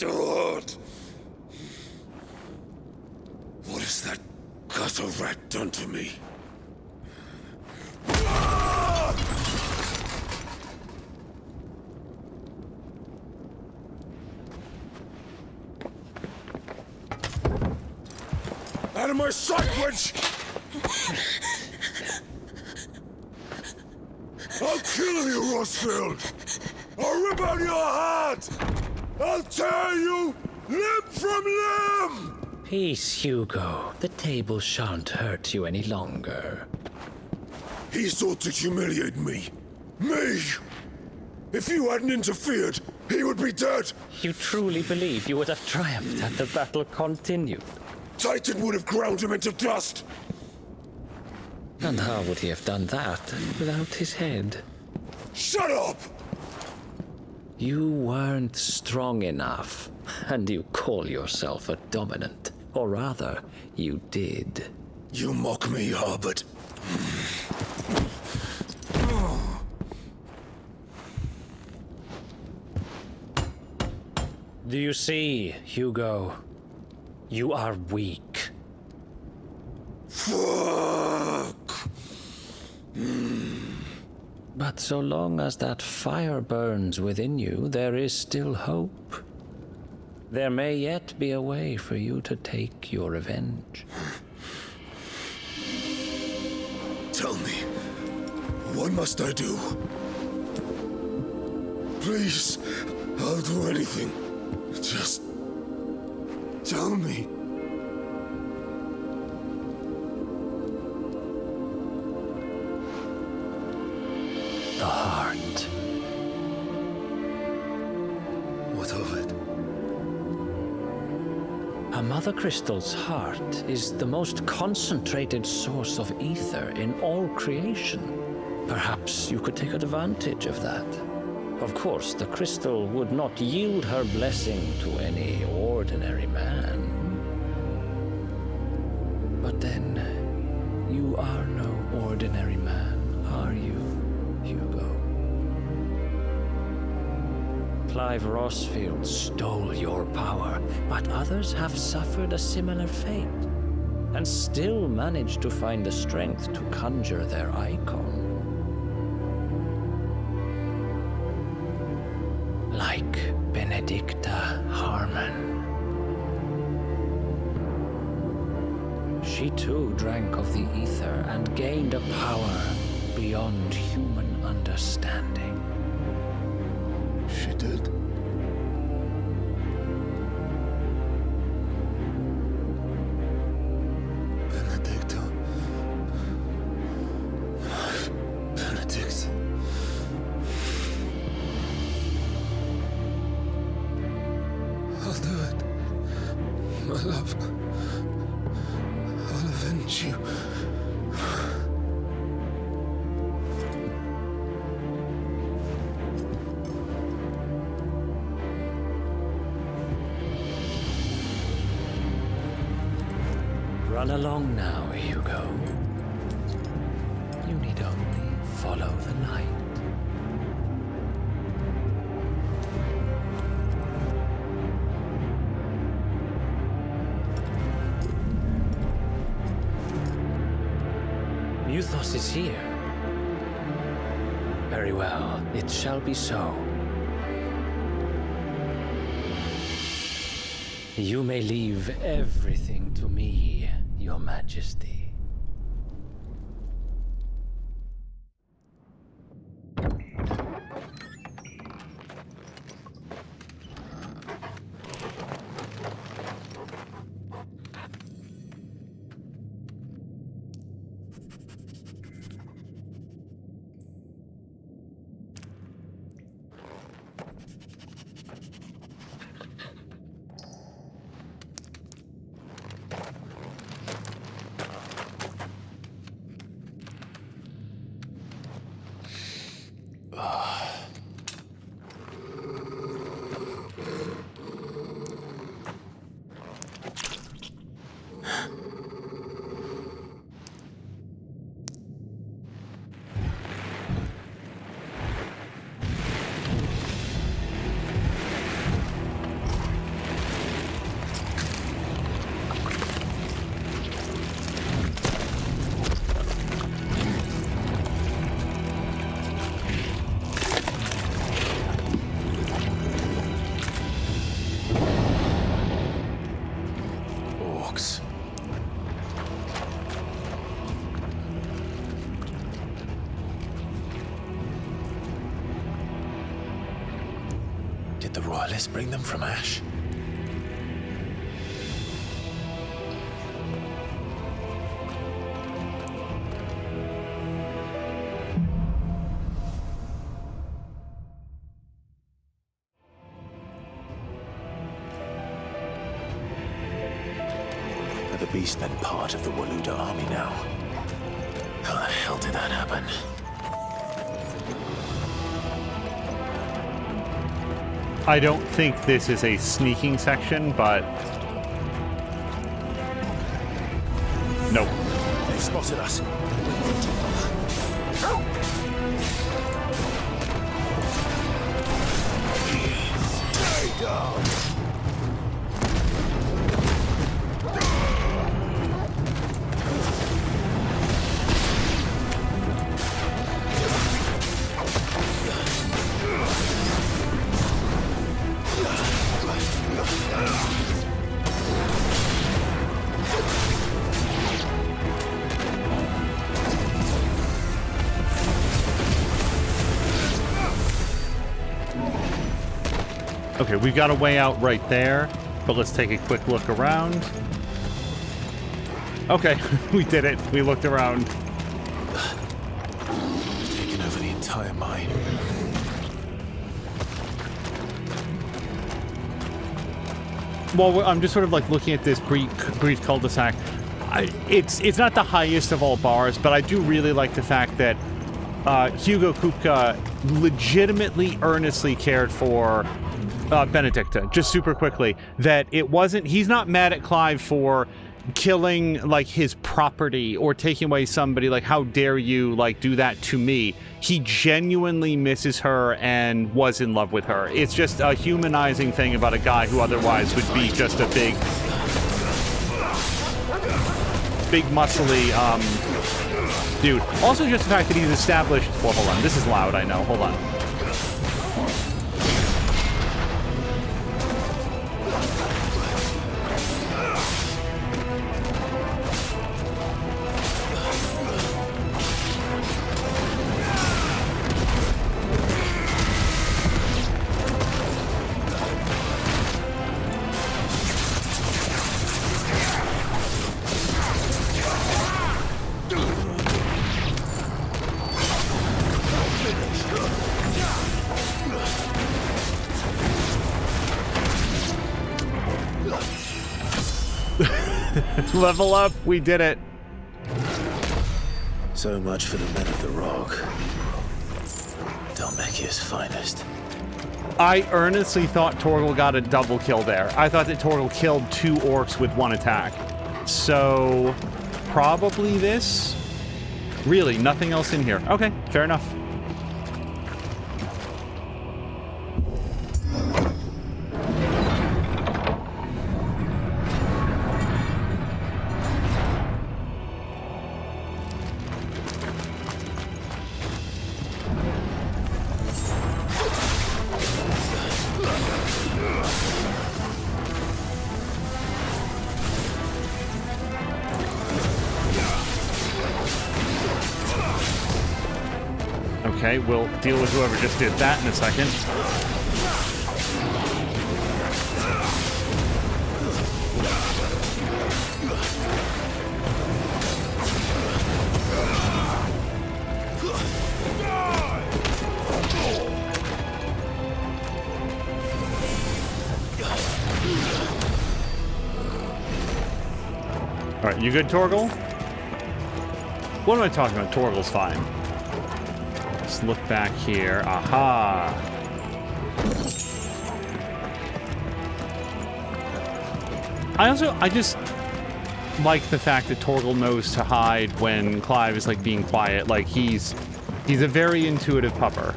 Lord! What has that gutter rat done to me? Out of my sight, witch! I'll kill you, Rosfield! I'll rip out your heart! I'll tear you limb from limb! Peace, Hugo. The table shan't hurt you any longer. He sought to humiliate me. Me! If you hadn't interfered, he would be dead! You truly believe you would have triumphed had the battle continued? Titan would have ground him into dust! And how would he have done that without his head? Shut up! You weren't strong enough, and you call yourself a dominant. Or rather, you did. You mock me, Harbert. Do you see, Hugo? You are weak. Fuck! But so long as that fire burns within you, there is still hope. There may yet be a way for you to take your revenge. Tell me, what must I do? Please, I'll do anything. Just tell me. The heart. What of it? A mother crystal's heart is the most concentrated source of ether in all creation. Perhaps you could take advantage of that. Of course, the crystal would not yield her blessing to any ordinary man. But then, you are no ordinary man, are you, Hugo? Clive Rosfield stole your power, but others have suffered a similar fate, and still managed to find the strength to conjure their Eikon. Like Benedicta Harmon. She too drank of the ether and gained a power beyond human understanding. She did. Benedicta. Benedict. I'll do it. My love. I'll avenge you. Run along now, Hugo. You need only follow the light. Muthos is here. Very well, it shall be so. You may leave everything to me, Your Majesty. the royalists bring them from Ash? Are the Beastmen part of the Waluda army now? How the hell did that happen? I don't think this is a sneaking section, but... Nope. They've spotted us. Stay down. Okay, we've got a way out right there, but let's take a quick look around. Okay, we did it. We looked around. Taking over the entire mine. Well, I'm just sort of like looking at this brief cul-de-sac. It's not the highest of all bars, but I do really like the fact that Hugo Kupka legitimately, earnestly cared for Benedicta, just super quickly. That it wasn't... He's not mad at Clive for killing, like, his property or taking away somebody. Like, how dare you, like, do that to me? He genuinely misses her and was in love with her. It's just a humanizing thing about a guy who otherwise would be just a big muscly, dude. Also, just the fact that he's established... Well, hold on. This is loud, I know. Hold on. Level up, we did it. So much for the men of the Rock. Dhalmekia's finest. I earnestly thought Torgal got a double kill there. I thought that Torgal killed 2 orcs with 1 attack. So, probably this? Really, nothing else in here. Okay, fair enough. Okay, we'll deal with whoever just did that in a second. Alright, you good, Torgal? What am I talking about? Torgal's fine. Let's look back here. Aha! I just like the fact that Torgal knows to hide when Clive is, like, being quiet. Like, he's a very intuitive pupper.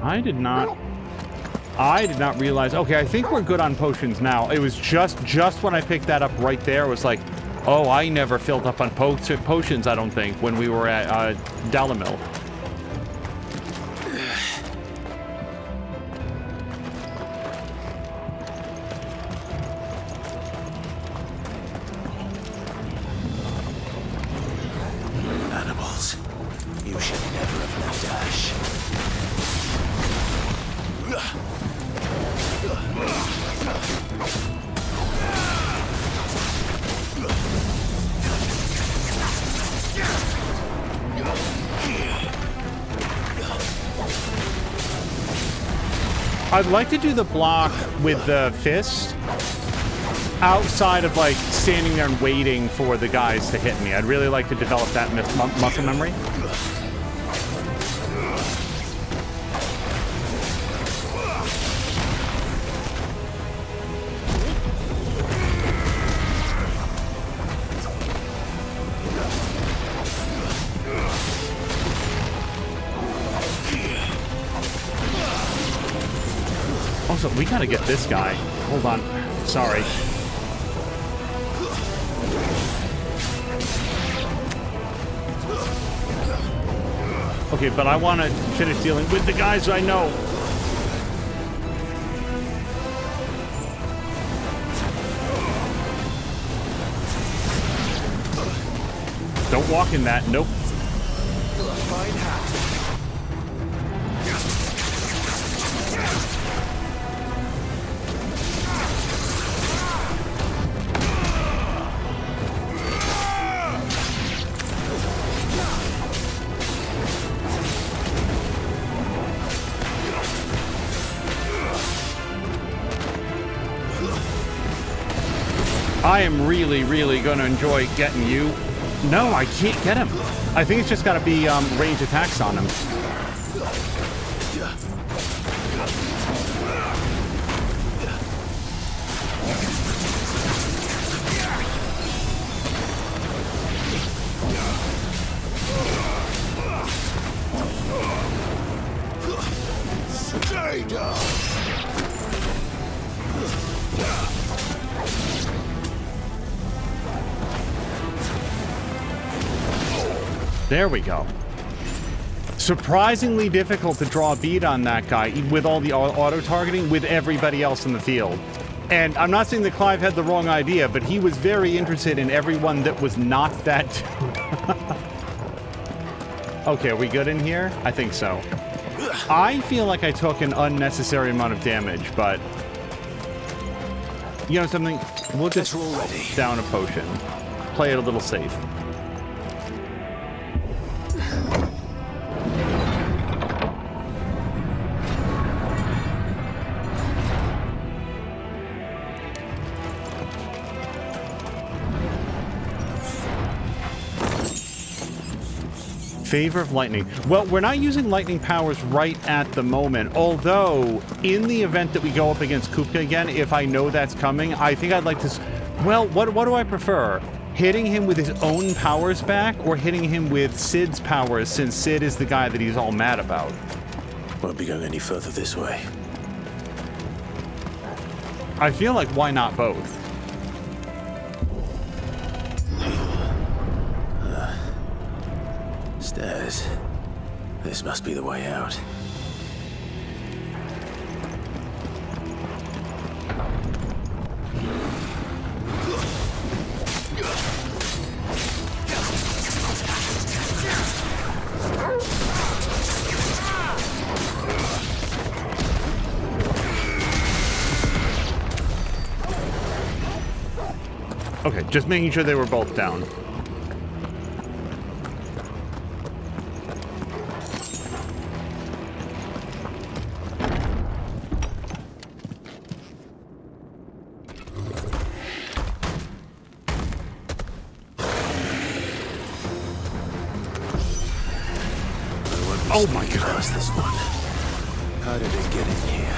I did not realize... Okay, I think we're good on potions now. It was just when I picked that up right there, it was like, oh, I never filled up on potions, I don't think, when we were at Dalamil. Animals. You should never have left dash. I'd like to do the block with the fist outside of like standing there and waiting for the guys to hit me. I'd really like to develop that muscle memory. Also, we gotta get this guy. Hold on. Sorry. Okay, but I want to finish dealing with the guys I know. Don't walk in that. Nope. I am really, really going to enjoy getting you. No, I can't get him. I think it's just got to be range attacks on him. Stay down. There we go. Surprisingly difficult to draw a bead on that guy with all the auto-targeting with everybody else in the field. And I'm not saying that Clive had the wrong idea, but he was very interested in everyone that was not that dude. Okay, are we good in here? I think so. I feel like I took an unnecessary amount of damage, but... You know something? We'll just down a potion. Play it a little safe. Favor of lightning. Well, we're not using lightning powers right at the moment, although in the event that we go up against Kupka again, if I know that's coming, I think I'd like to... Well, what do I prefer? Hitting him with his own powers back or hitting him with Sid's powers, since Sid is the guy that he's all mad about? Won't be going any further this way. I feel like why not both? Stairs. This must be the way out. Okay, just making sure they were both down. Oh my God. What's this one? How did it get in here?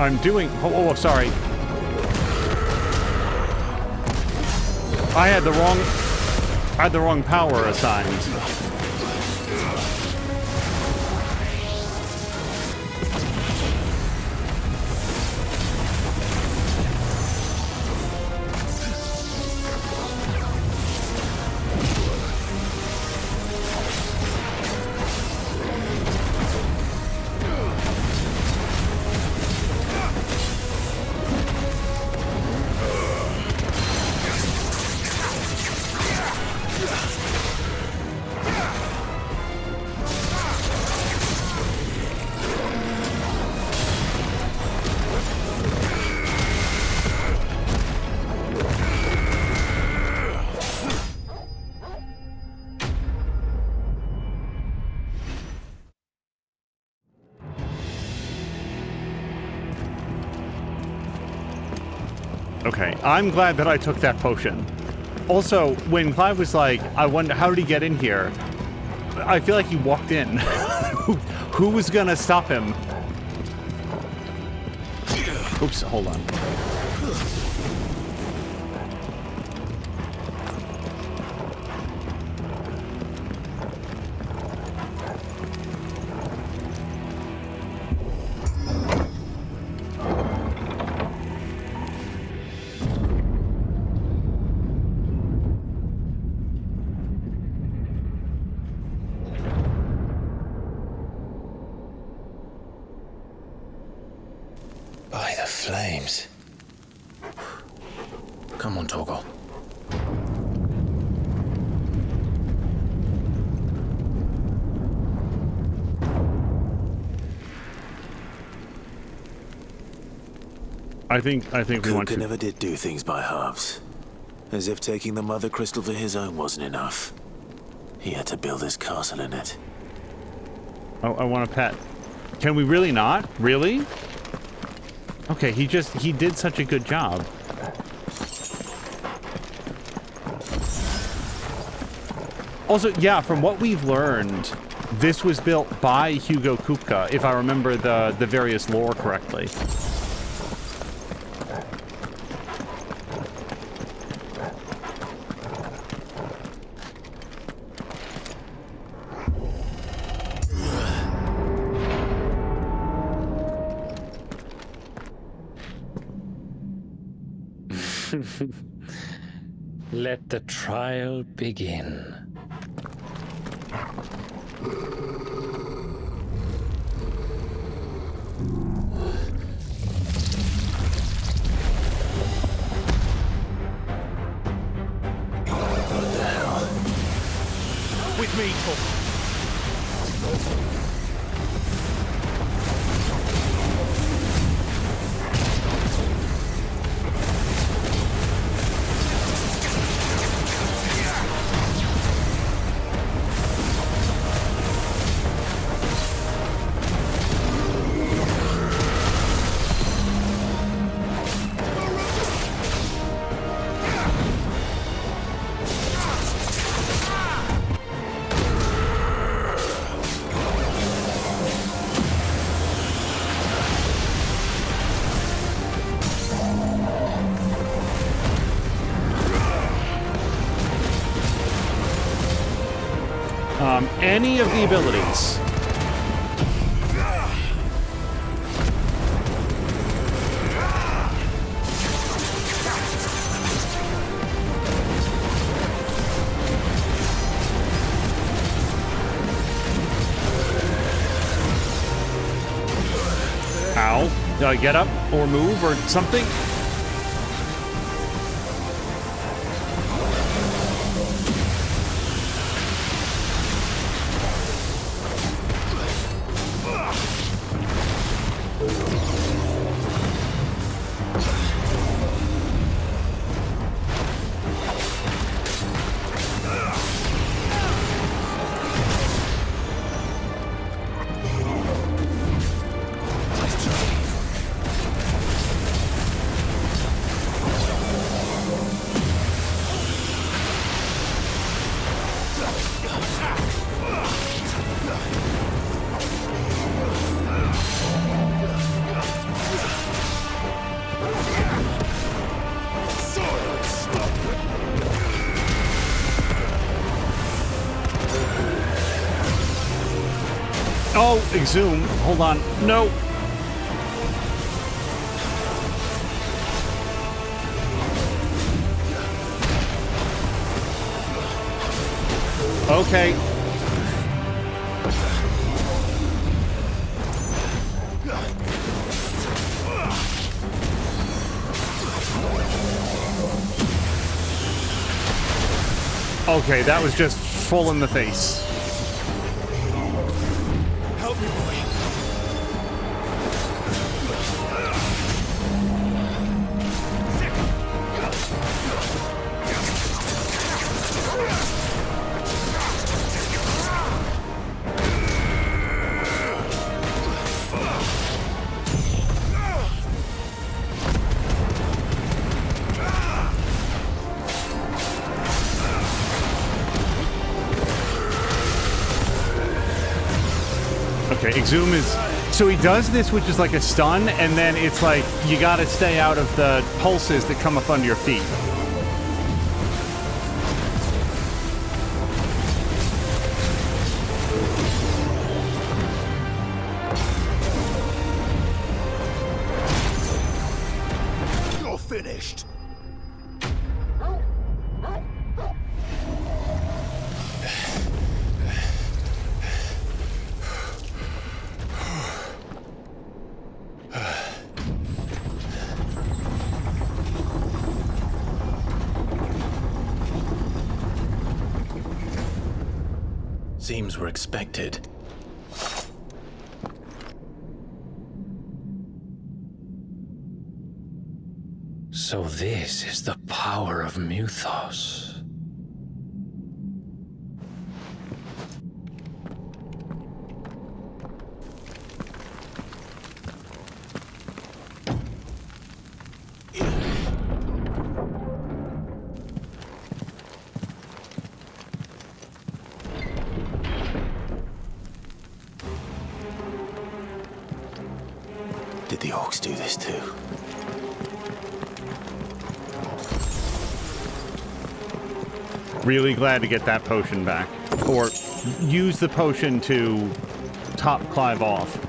I'm doing... Oh, sorry. I had the wrong power assigned. Okay, I'm glad that I took that potion. Also, when Clive was like, I wonder, how did he get in here? I feel like he walked in. Who was gonna stop him? Oops, hold on. By the flames. Come on, Torgal. I think we want to... never did do things by halves. As if taking the Mother Crystal for his own wasn't enough. He had to build his castle in it. Oh, I want a pet. Can we really not? Really? Okay, he did such a good job. Also, yeah, from what we've learned, this was built by Hugo Kupka, if I remember the various lore correctly. Let the trial begin. What the hell? With me, Torgal. Any of the abilities. Ow. Did I get up or move or something? Oh, exhume. Hold on. No. Okay. Okay, that was just full in the face. Help me, boy. Okay, exhume is... So he does this, which is like a stun, and then it's like, you gotta stay out of the pulses that come up under your feet. You're finished. Seems we're expected. So this is the power of Mythos. Did the orcs do this too? Really glad to get that potion back. Or use the potion to top Clive off.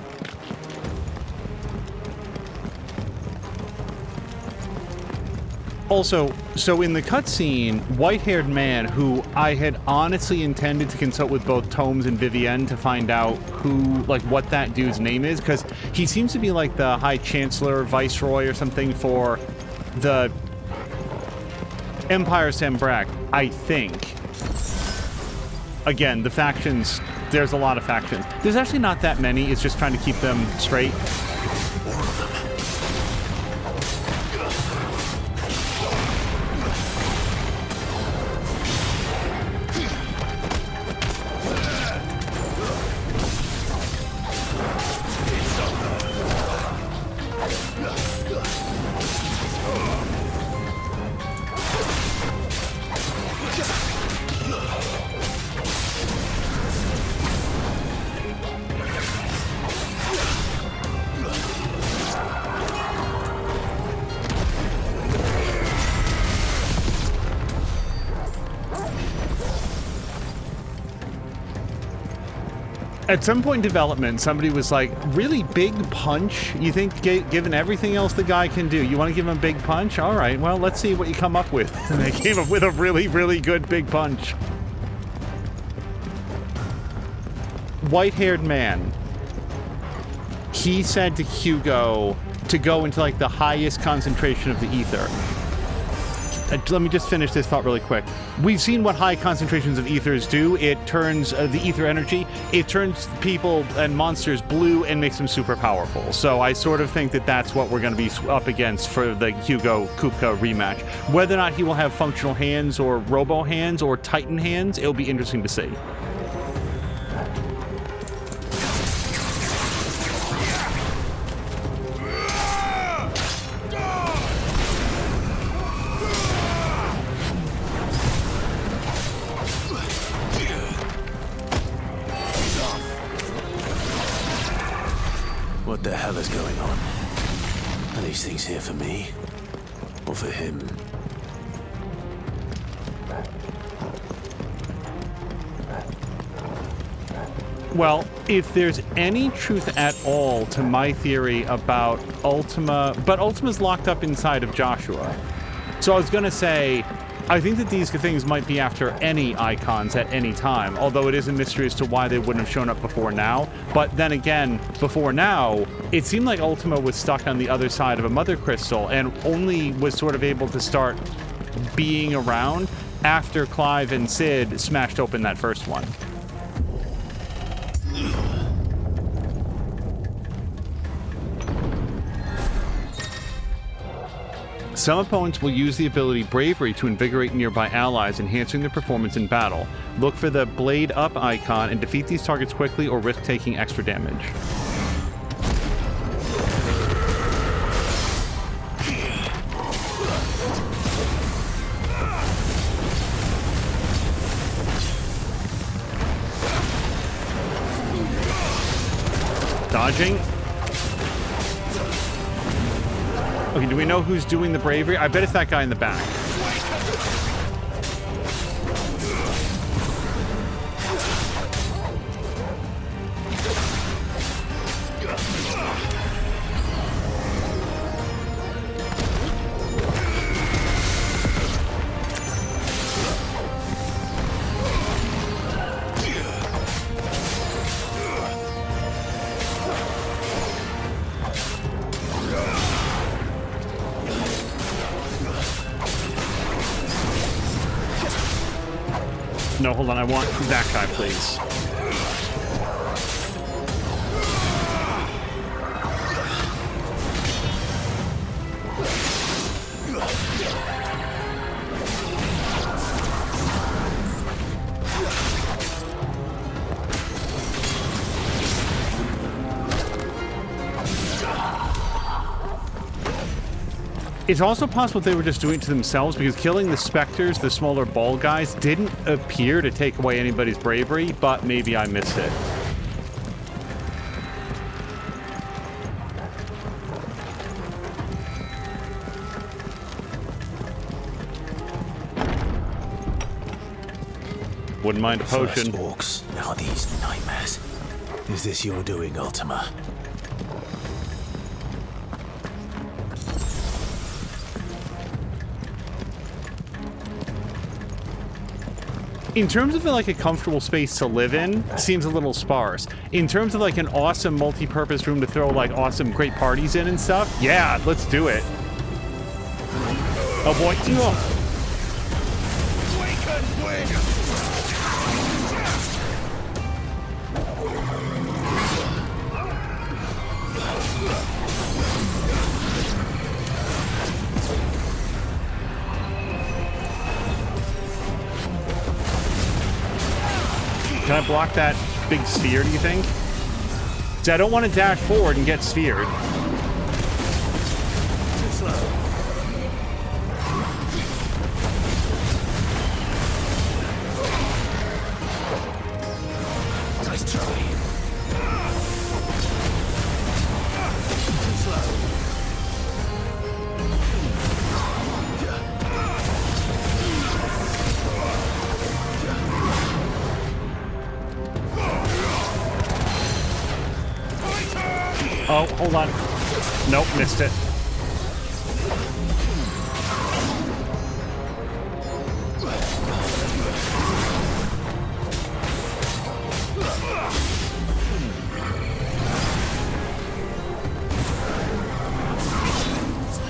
Also, so in the cutscene, white-haired man, who I had honestly intended to consult with both Tomes and Vivienne to find out who, like, what that dude's name is, because he seems to be like the High Chancellor, Viceroy, or something for the Empire Sambrak, I think. Again, the factions, there's a lot of factions. There's actually not that many, it's just trying to keep them straight. At some point in development, somebody was like, really big punch? You think, given everything else the guy can do, you want to give him a big punch? All right, well, let's see what you come up with. And they came up with a really, really good big punch. White-haired man. He said to Hugo to go into, like, the highest concentration of the ether. Let me just finish this thought really quick. We've seen what high concentrations of ethers do. It turns the ether energy, it turns people and monsters blue and makes them super powerful. So I sort of think that that's what we're going to be up against for the Hugo Kupka rematch. Whether or not he will have functional hands or robo hands or titan hands, it'll be interesting to see. What the hell is going on? Are these things here for me? Or for him? Well, if there's any truth at all to my theory about Ultima, but Ultima's locked up inside of Joshua. So I was going to say, I think that these things might be after any icons at any time, although it is a mystery as to why they wouldn't have shown up before now. But then again, before now, it seemed like Ultima was stuck on the other side of a Mother Crystal and only was sort of able to start being around after Clive and Sid smashed open that first one. Some opponents will use the ability Bravery to invigorate nearby allies, enhancing their performance in battle. Look for the Blade Up icon and defeat these targets quickly or risk taking extra damage. Dodging. Okay, do we know who's doing the bravery? I bet it's that guy in the back. No, hold on. I want that guy, please. It's also possible they were just doing it to themselves because killing the specters, the smaller ball guys, didn't appear to take away anybody's bravery, but maybe I missed it. Wouldn't mind a potion. First orcs, now these nightmares. Is this your doing, Ultima? In terms of like a comfortable space to live in, seems a little sparse. In terms of like an awesome multi-purpose room to throw like awesome great parties in and stuff, yeah, let's do it. Oh boy. Oh. Can I block that big sphere, do you think? See, I don't want to dash forward and get sphered. Too slow. Nice try. Too slow. Oh, hold on. Nope, missed it.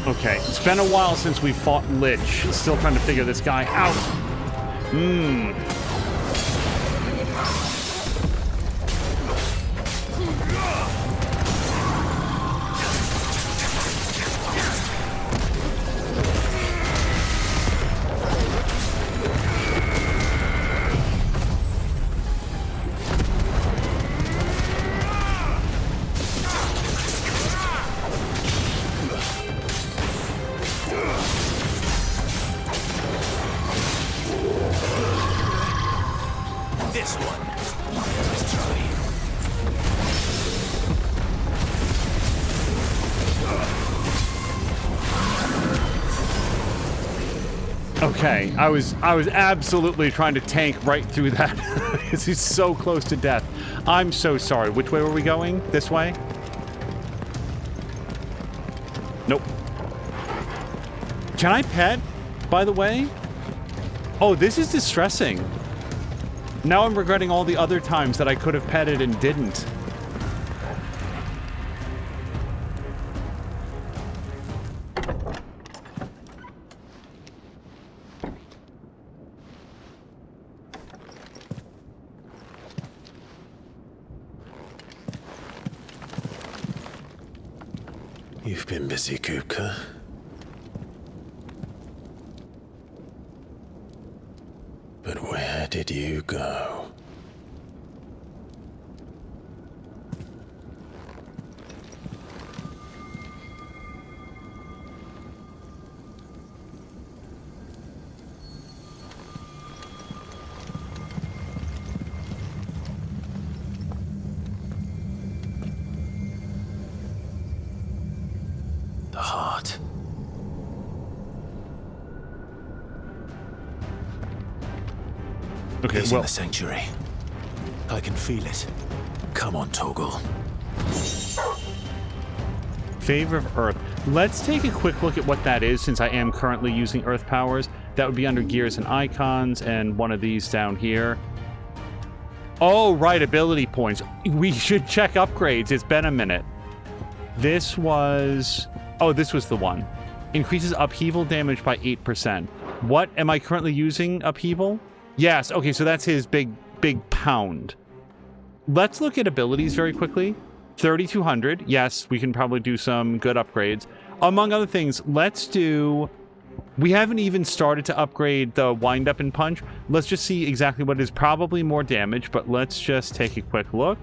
Okay, it's been a while since we fought Lich. Still trying to figure this guy out. Okay, I was absolutely trying to tank right through that because he's so close to death. I'm so sorry. Which way were we going? This way? Nope. Can I pet, by the way? Oh, this is distressing. Now I'm regretting all the other times that I could have petted and didn't. You've been busy, Kupka. But where did you go? The heart. Okay, He's well, in the sanctuary. I can feel it. Come on, Toggle. Favor of Earth. Let's take a quick look at what that is, since I am currently using Earth powers. That would be under Gears and Icons, and one of these down here. Oh, right, ability points. We should check upgrades. It's been a minute. This was... Oh, this was the one. Increases upheaval damage by 8%. What am I currently using? Upheaval? Yes, okay, so that's his big pound. Let's look at abilities very quickly. 3,200. Yes, we can probably do some good upgrades. Among other things, let's do... We haven't even started to upgrade the wind up and punch. Let's just see exactly what is probably more damage, but let's just take a quick look.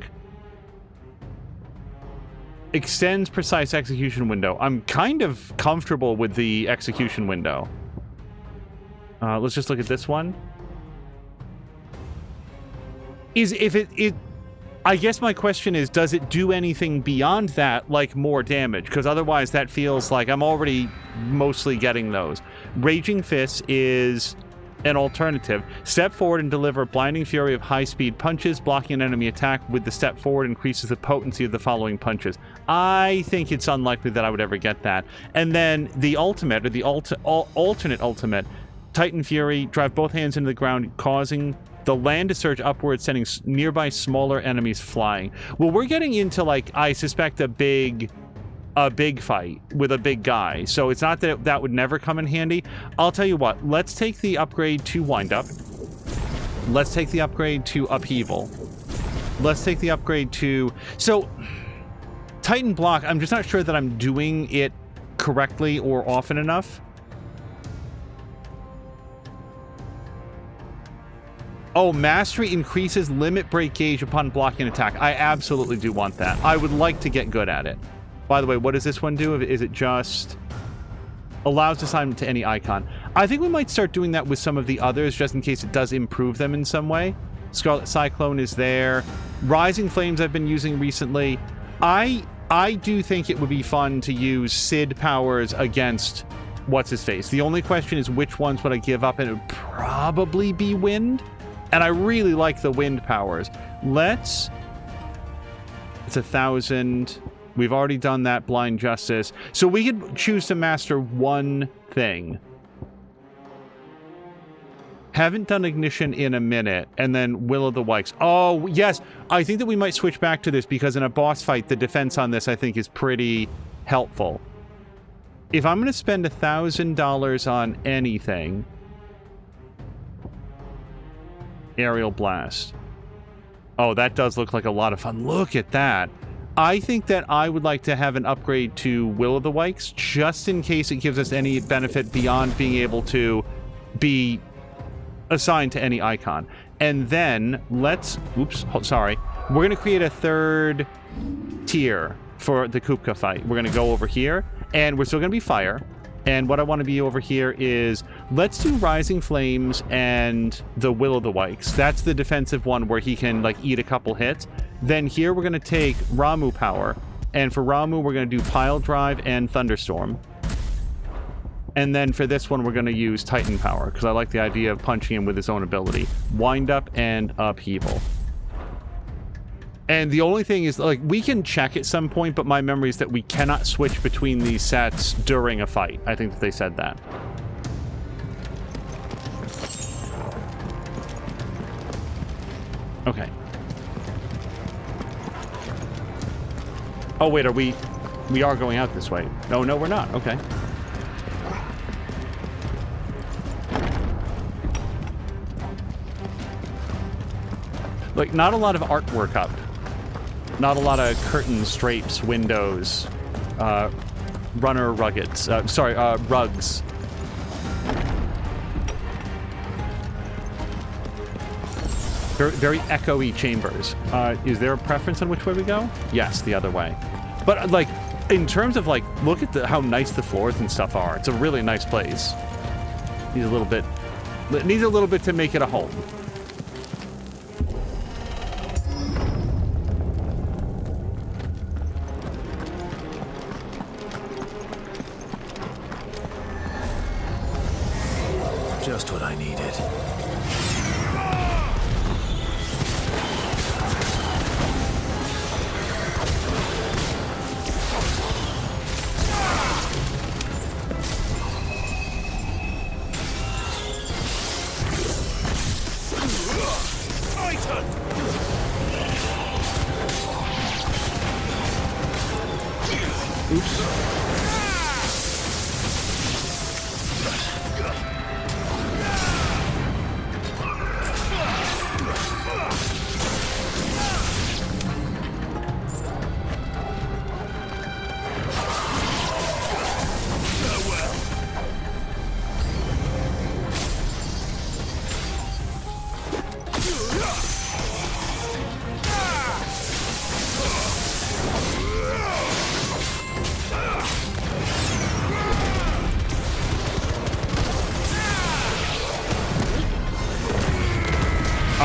Extends precise execution window. I'm kind of comfortable with the execution window. Let's just look at this one. I guess my question is, does it do anything beyond that, like more damage? Because otherwise that feels like I'm already mostly getting those. Raging Fist is an alternative. Step forward and deliver blinding fury of high-speed punches. Blocking an enemy attack with the step forward increases the potency of the following punches. I think it's unlikely that I would ever get that. And then the ultimate, or the alternate ultimate, Titan Fury, drive both hands into the ground, causing the land to surge upwards, sending nearby smaller enemies flying. Well, we're getting into, like, I suspect a big fight with a big guy. So it's not that that would never come in handy. I'll tell you what, let's take the upgrade to wind up. Let's take the upgrade to upheaval. Let's take the upgrade to... So, Titan block, I'm just not sure that I'm doing it correctly or often enough. Oh, Mastery increases limit break gauge upon blocking an attack. I absolutely do want that. I would like to get good at it. By the way, what does this one do? Is it just... Allows assignment to any icon. I think we might start doing that with some of the others, just in case it does improve them in some way. Scarlet Cyclone is there. Rising Flames I've been using recently. I do think it would be fun to use Sid powers against what's-his-face. The only question is which ones would I give up, and it would probably be Wind. And I really like the wind powers. It's 1,000. We've already done that, Blind Justice. So we could choose to master one thing. Haven't done Ignition in a minute. And then Will of the Wisps. Oh, yes. I think that we might switch back to this because in a boss fight, the defense on this, I think, is pretty helpful. If I'm going to spend $1,000 on anything... Aerial Blast. Oh, that does look like a lot of fun. Look at that. I think that I would like to have an upgrade to Will of the Wisps, just in case it gives us any benefit beyond being able to be assigned to any icon. And then let's... Oops, sorry. We're going to create a third tier for the Kupka fight. We're going to go over here, and we're still going to be fire. And what I want to be over here is, let's do Rising Flames and the Will of the Wisps. That's the defensive one where he can, like, eat a couple hits. Then here we're going to take Ramuh power. And for Ramuh, we're going to do Pile Drive and Thunderstorm. And then for this one, we're going to use Titan Power, because I like the idea of punching him with his own ability. Wind up and upheaval. And the only thing is, like, we can check at some point, but my memory is that we cannot switch between these sets during a fight. I think that they said that. Okay. Oh, wait, are we... We are going out this way. No, no, we're not. Okay. Like, not a lot of artwork up. Not a lot of curtains, drapes, windows, runner ruggeds. Rugs. Very echoey chambers. Is there a preference on which way we go? Yes, the other way. But, like, in terms of, like, look at how nice the floors and stuff are. It's a really nice place. Needs a little bit to make it a home. Just what I needed.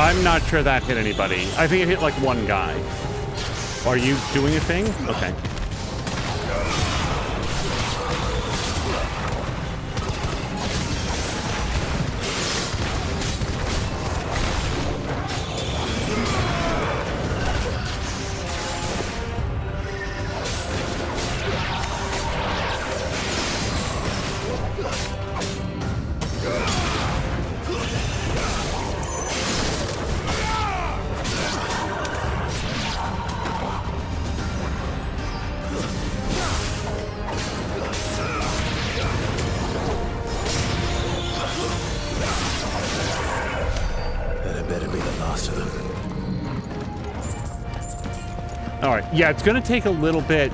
I'm not sure that hit anybody. I think it hit like one guy. Are you doing a thing? Okay. Yeah, it's going to take a little bit.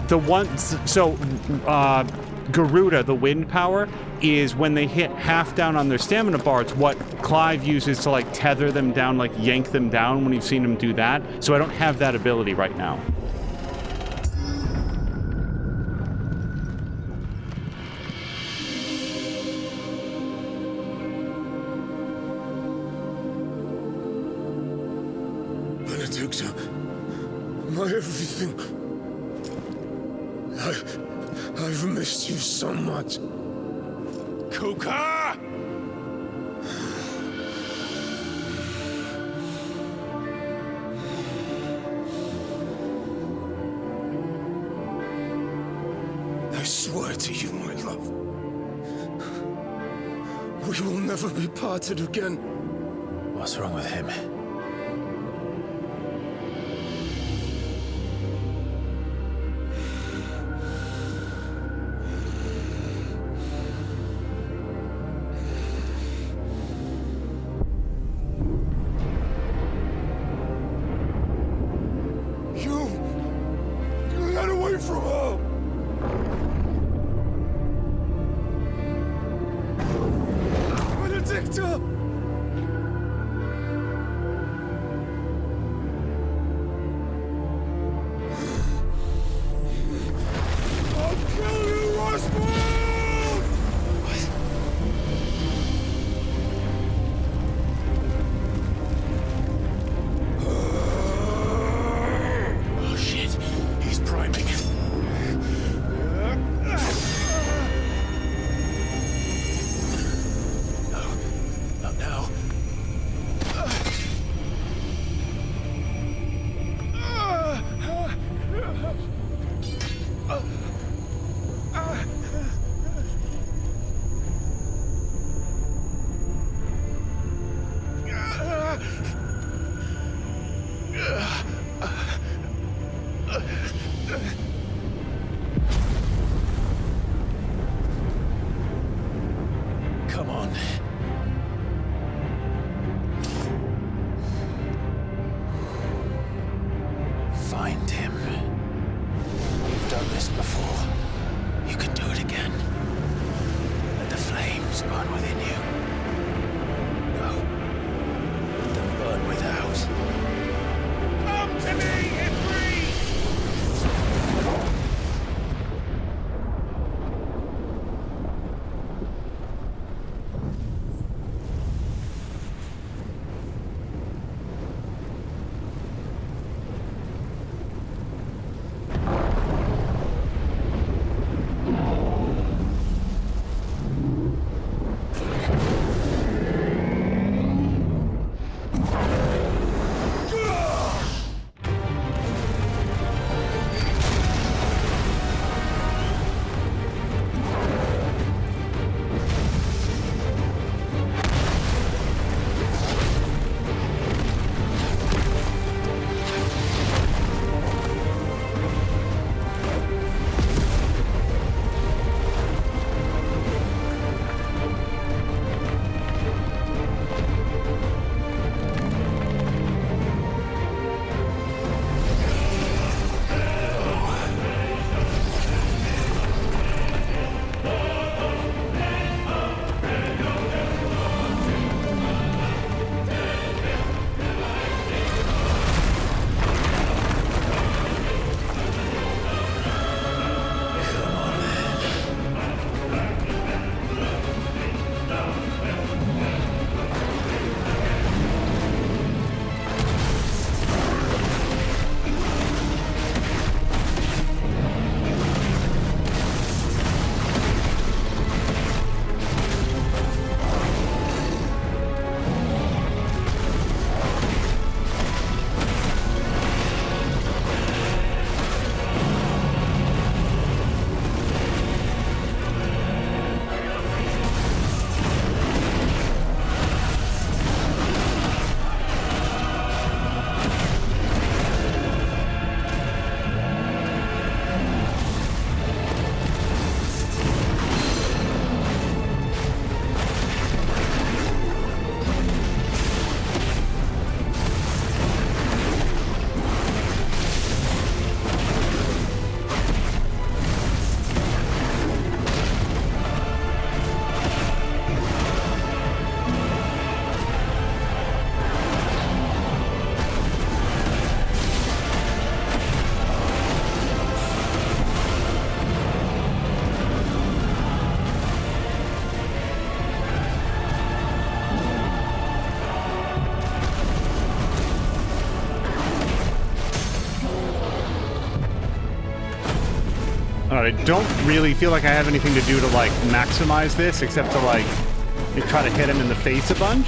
Garuda, the wind power, is when they hit half down on their stamina bar. It's what Clive uses to, like, tether them down, like, yank them down when you've seen him do that. So I don't have that ability right now. My everything. I've missed you so much. Kuka! I swear to you, my love. We will never be parted again. What's wrong with him? on now. Come on. Find him. You've done this before. You can do it again. Let the flames burn within you. No. Let them burn without. Come to me, Ifrit! Alright, I don't really feel like I have anything to do to, like, maximize this, except to, like, try to hit him in the face a bunch.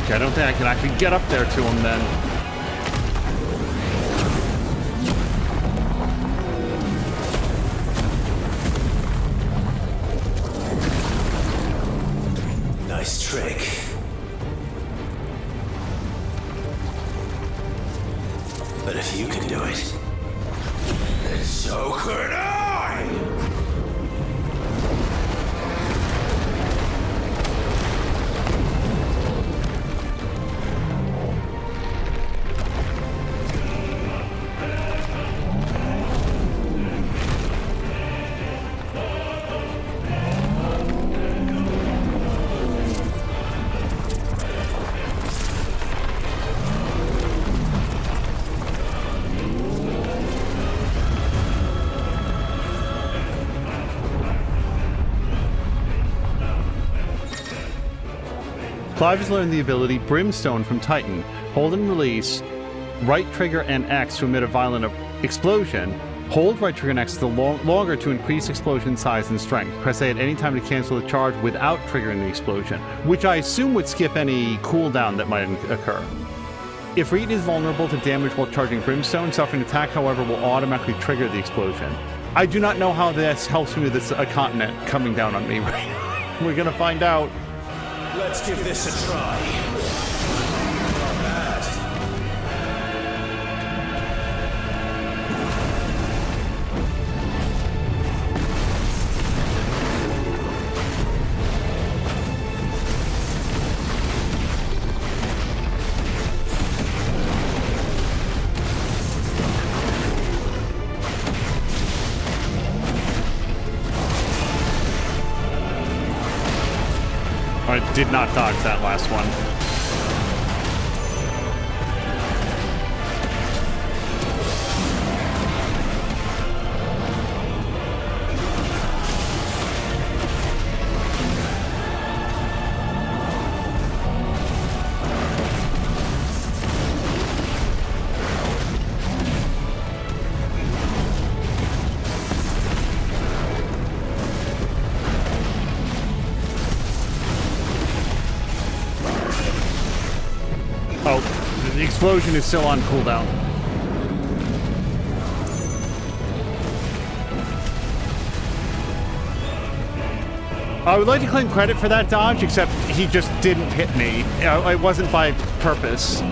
I don't think I can actually get up there to him then. Nice trick. But if you can do it, then so could I! Clive has learned the ability Brimstone from Titan. Hold and release right trigger and X to emit a violent explosion. Hold right trigger and X longer to increase explosion size and strength. Press A at any time to cancel the charge without triggering the explosion, which I assume would skip any cooldown that might occur. If Reed is vulnerable to damage while charging Brimstone, suffering attack, however, will automatically trigger the explosion. I do not know how this helps me with this continent coming down on me. We're gonna find out. Let's give this a try. Not bad. I did not dodge that last one. Oh, the explosion is still on cooldown. I would like to claim credit for that dodge, except he just didn't hit me. It wasn't by purpose.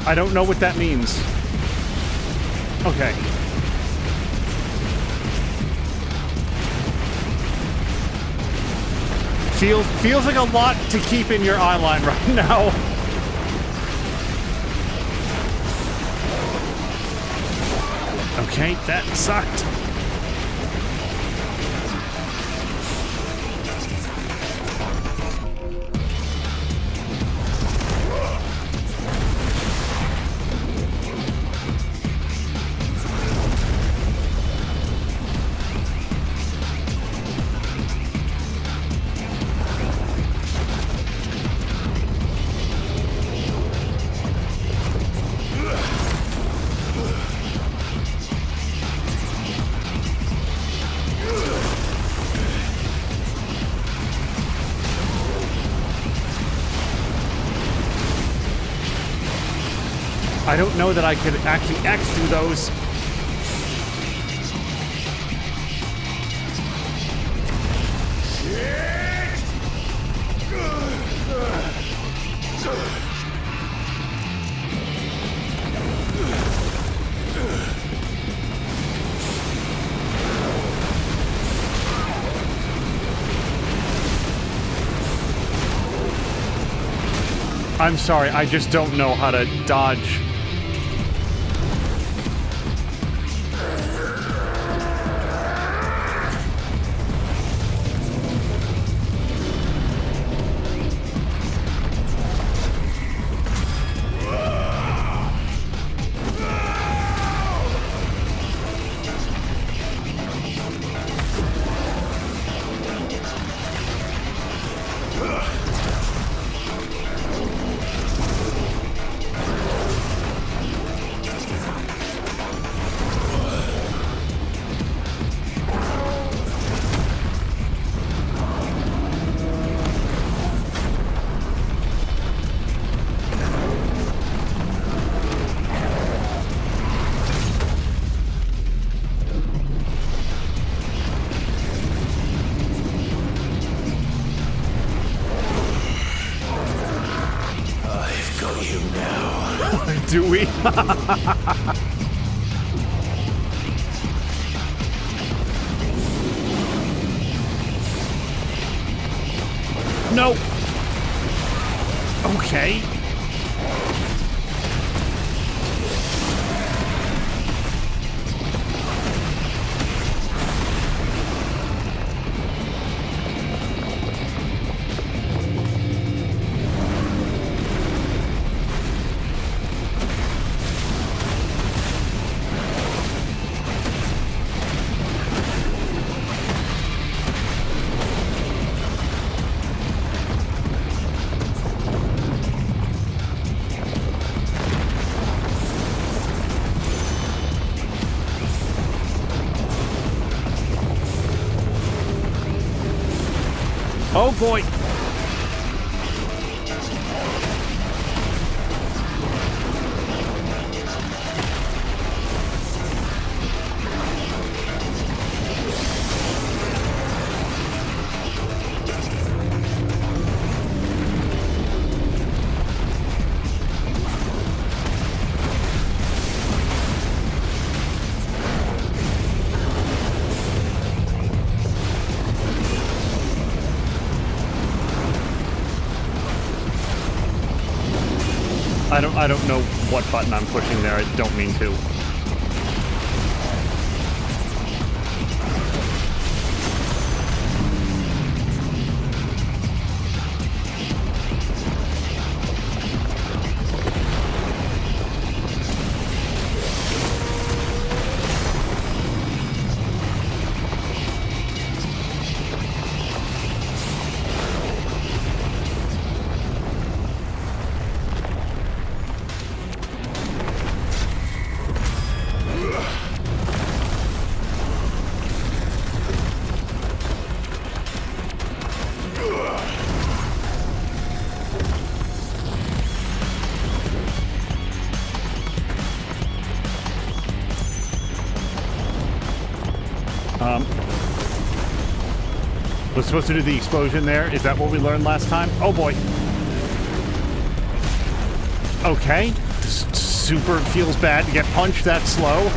I don't know what that means. Okay. Feels like a lot to keep in your eyeline right now. Okay, that sucked. I don't know that I could actually X through those. I'm sorry, I just don't know how to dodge. Do we? No. Okay. Oh boy. I don't know what button I'm pushing there. I don't mean to. Was supposed to do the explosion there? Is that what we learned last time? Oh boy. Okay. This super feels bad to get punched that slow.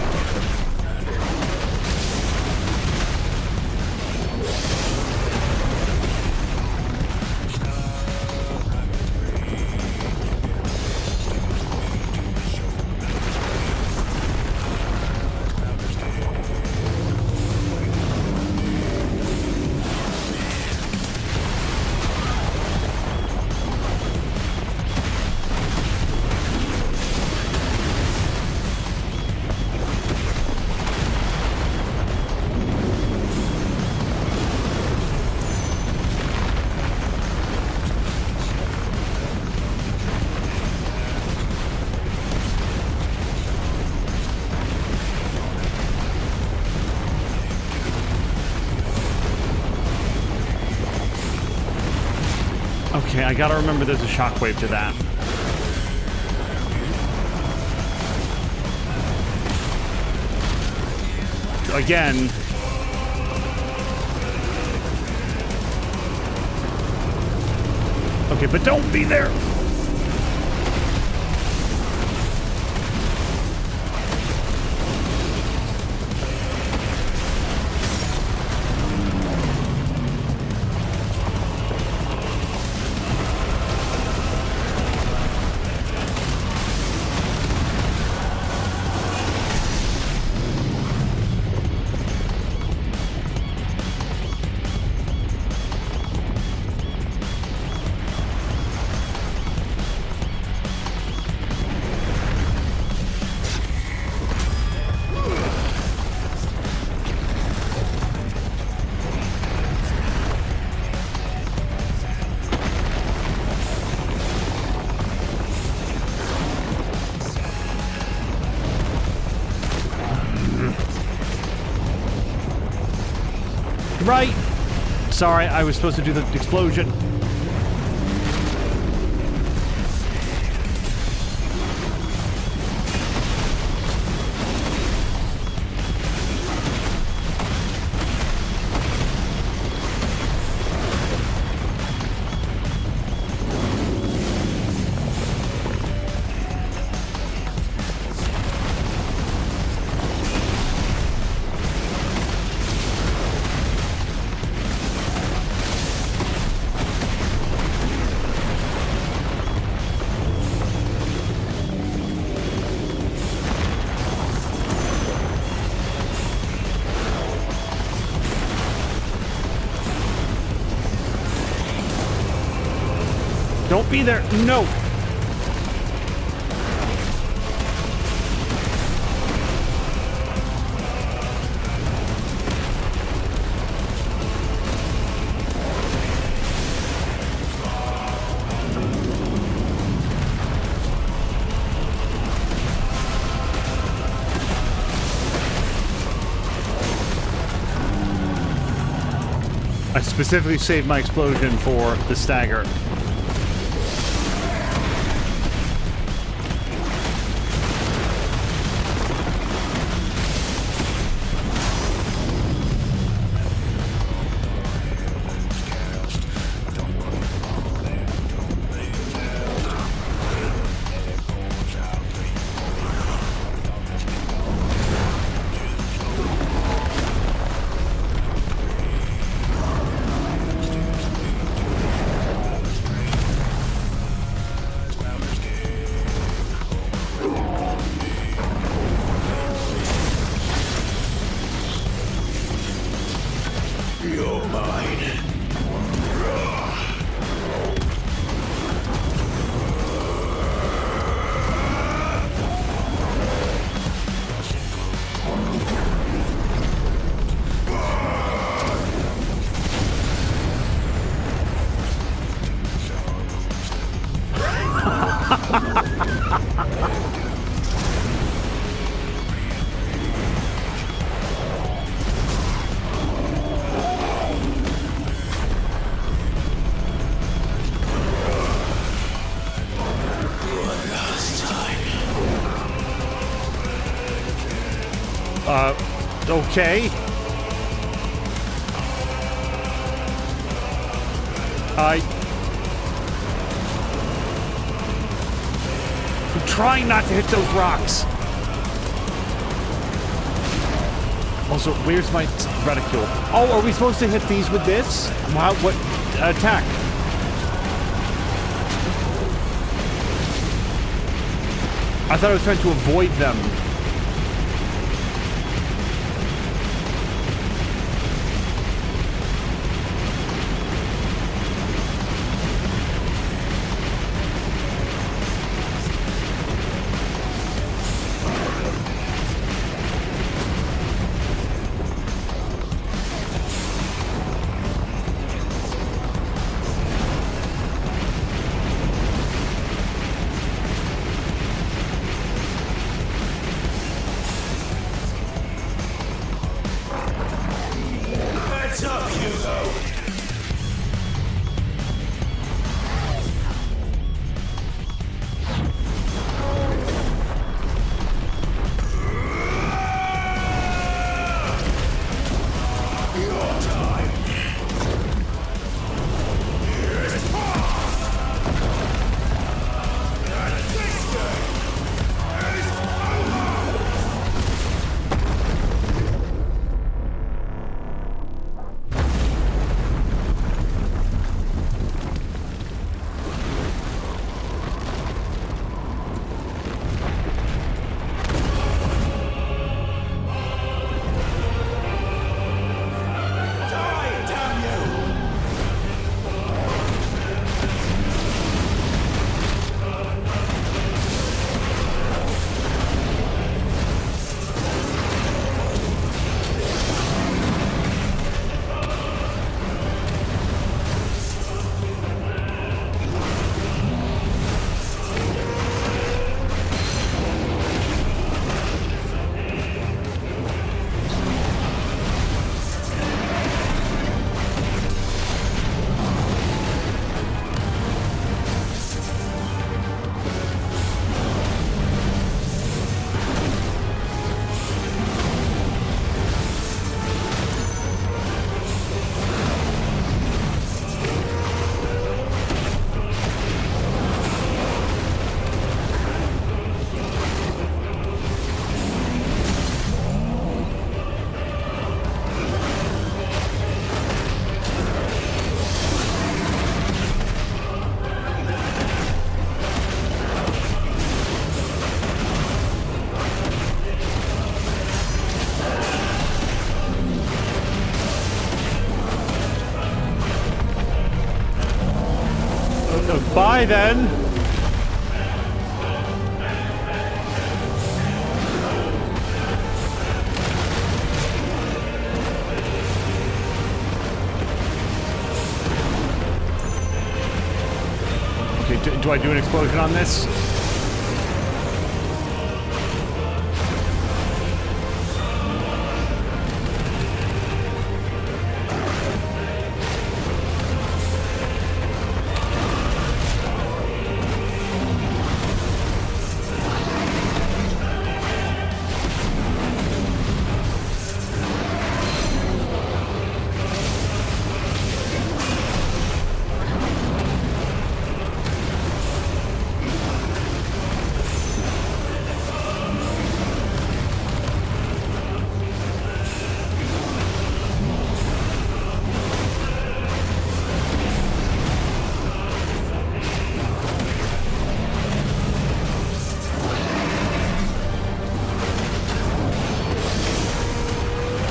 Okay, I gotta remember there's a shockwave to that. again. Okay, but don't be there. Right. Sorry, I was supposed to do the explosion. Don't be there. No. I specifically saved my explosion for the stagger. Okay. I'm trying not to hit those rocks. Also, where's my reticule? Oh, are we supposed to hit these with this? Wow, what attack? I thought I was trying to avoid them. Bye then. Okay, do I do an explosion on this?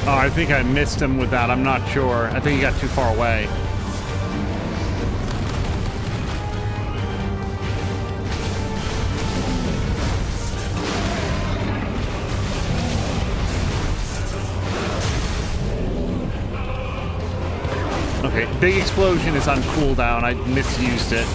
Oh, I think I missed him with that. I'm not sure. I think he got too far away. Okay, big explosion is on cooldown. I misused it.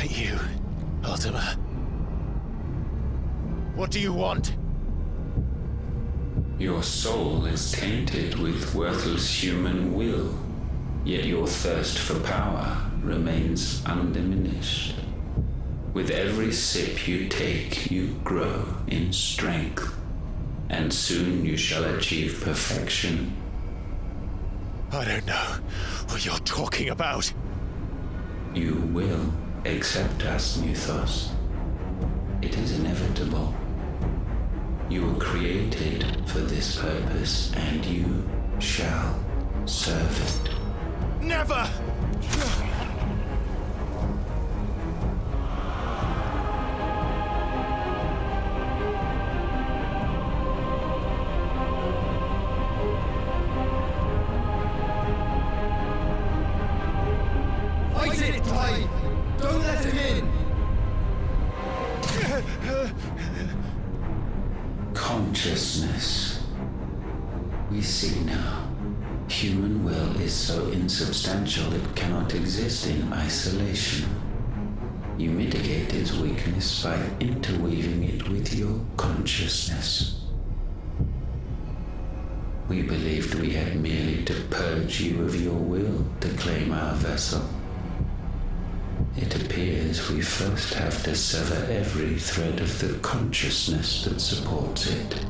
fight you, Ultima. What do you want? Your soul is tainted with worthless human will, yet your thirst for power remains undiminished. With every sip you take, you grow in strength, and soon you shall achieve perfection. I don't know what you're talking about. You will accept us, Mythos. It is inevitable. You were created for this purpose, and you shall serve it. Never! Fight it, Clive! Don't let him in! Consciousness. We see now. Human will is so insubstantial it cannot exist in isolation. You mitigate its weakness by interweaving it with your consciousness. We believed we had merely to purge you of your will to claim our vessel. It appears we first have to sever every thread of the consciousness that supports it.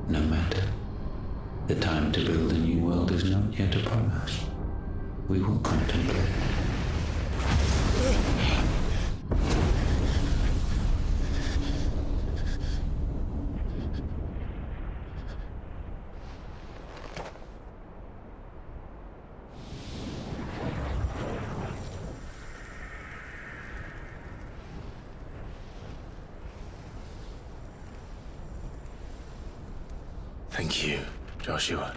No matter. The time to build a new world is not yet upon us. We will contemplate. Thank you, Joshua.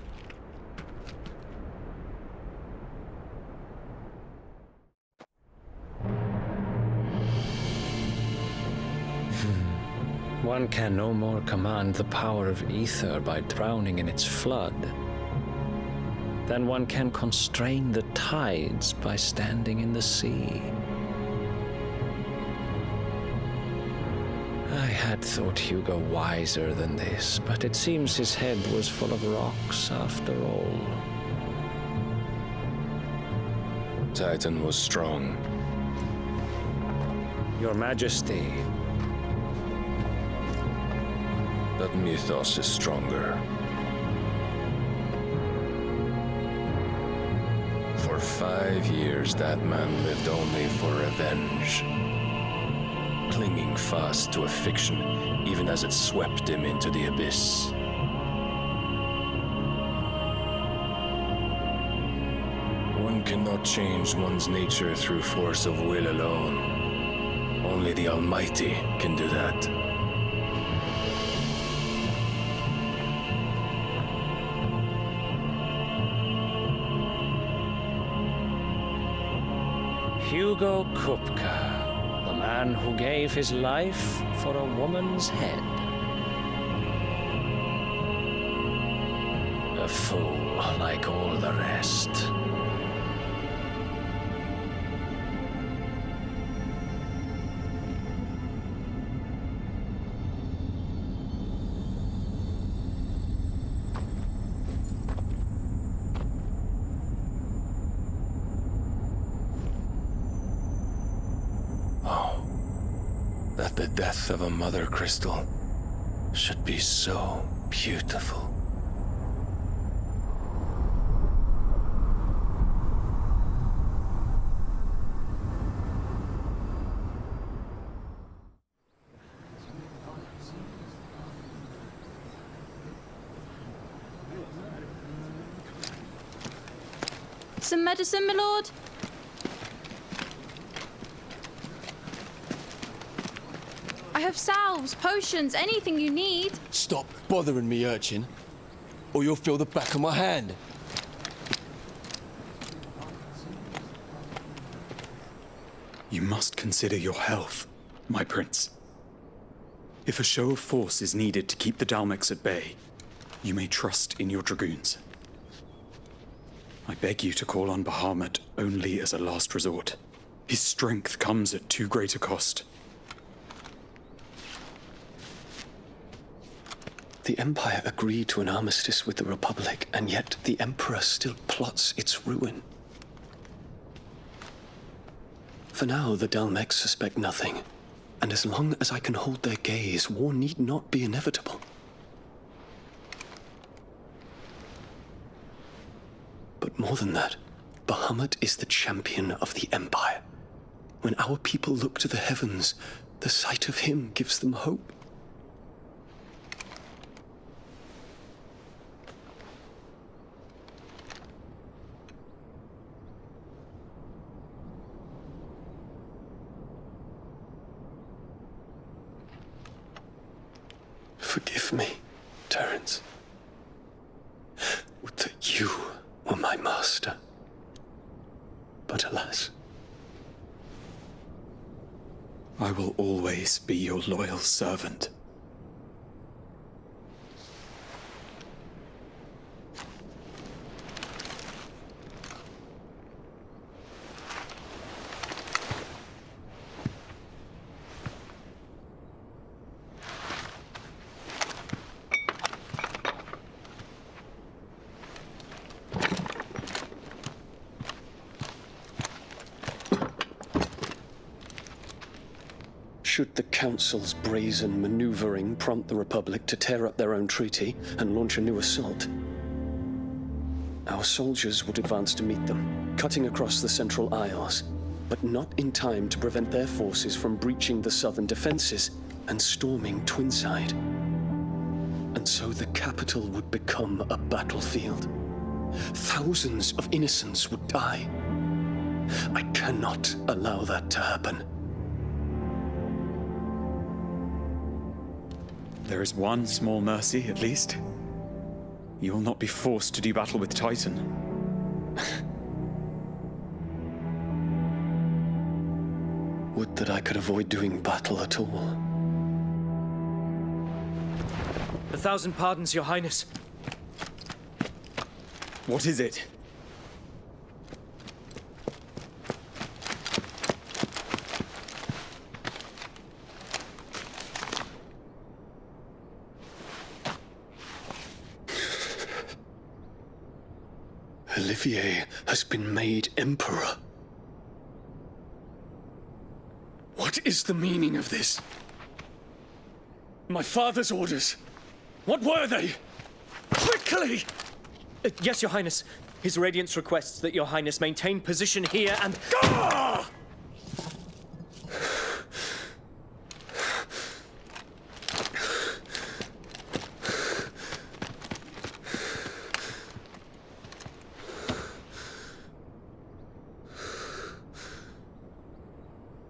One can no more command the power of ether by drowning in its flood than one can constrain the tides by standing in the sea. I had thought Hugo wiser than this, but it seems his head was full of rocks after all. Titan was strong. Your Majesty. But Mythos is stronger. For 5 years, that man lived only for revenge. Clinging fast to a fiction, even as it swept him into the abyss. One cannot change one's nature through force of will alone. Only the Almighty can do that. Hugo Kupka, the man who gave his life for a woman's head. A fool like all the rest. That the death of a mother crystal should be so beautiful. Some medicine, my lord? I have salves, potions, anything you need. Stop bothering me, urchin, or you'll feel the back of my hand. You must consider your health, my prince. If a show of force is needed to keep the Dalmex at bay, you may trust in your dragoons. I beg you to call on Bahamut only as a last resort. His strength comes at too great a cost. The Empire agreed to an armistice with the Republic, and yet the Emperor still plots its ruin. For now, the Dalmex suspect nothing, and as long as I can hold their gaze, war need not be inevitable. But more than that, Bahamut is the champion of the Empire. When our people look to the heavens, the sight of him gives them hope. Forgive me, Terence. Would that you were my master. But alas. I will always be your loyal servant. Should the Council's brazen maneuvering prompt the Republic to tear up their own treaty and launch a new assault, our soldiers would advance to meet them, cutting across the Central Isles, but not in time to prevent their forces from breaching the southern defenses and storming Twinside. And so the capital would become a battlefield. Thousands of innocents would die. I cannot allow that to happen. There is one small mercy, at least. You will not be forced to do battle with Titan. Would that I could avoid doing battle at all. 1,000 pardons, Your Highness. What is it? Olivier has been made Emperor. What is the meaning of this? My father's orders. What were they? Quickly! Yes, Your Highness. His Radiance requests that Your Highness maintain position here and... Ah!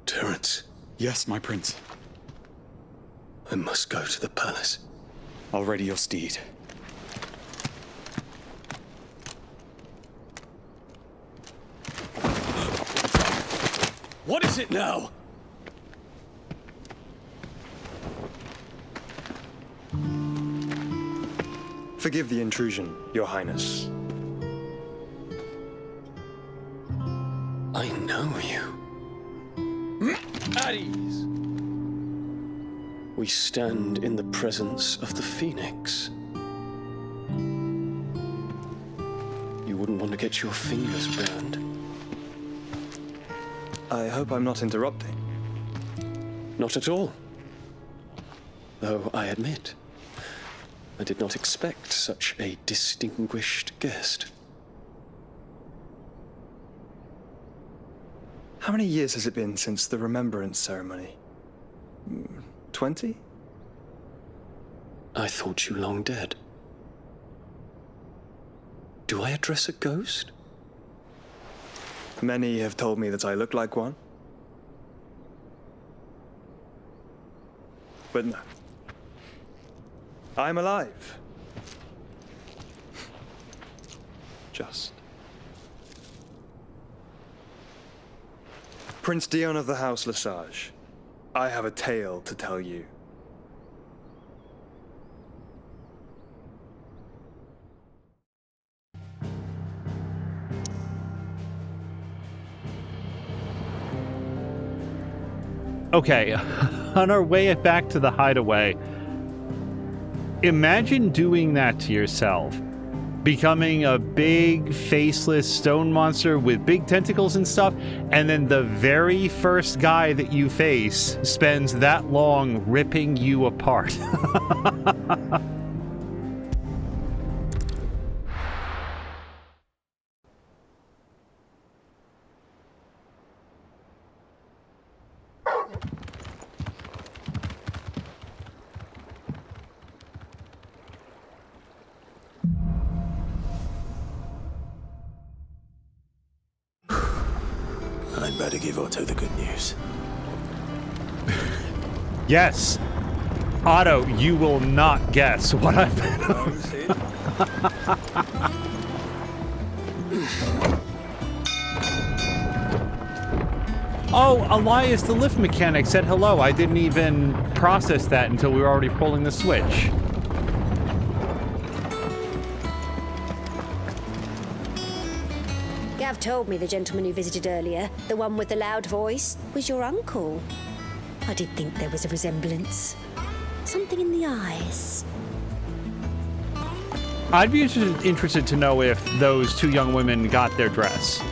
Terence. Yes, my prince. I must go to the palace. I'll ready your steed. What is it now? Forgive the intrusion, Your Highness. I know you. At ease. We stand in the presence of the Phoenix. You wouldn't want to get your fingers burned. I hope I'm not interrupting. Not at all. Though I admit, I did not expect such a distinguished guest. How many years has it been since the Remembrance Ceremony? 20? I thought you long dead. Do I address a ghost? Many have told me that I look like one. But no. I'm alive. Just. Prince Dion of the House Lesage, I have a tale to tell you. Okay, on our way back to the hideaway, imagine doing that to yourself. Becoming a big, faceless stone monster with big tentacles and stuff, and then the very first guy that you face spends that long ripping you apart. I'd better give Otto the good news. Yes. Otto, you will not guess what I've been Oh, Elias, the lift mechanic, said hello. I didn't even process that until we were already pulling the switch. Gav told me the gentleman who visited earlier, the one with the loud voice, was your uncle. I did think there was a resemblance. Something in the eyes. I'd be interested to know if those two young women got their dresses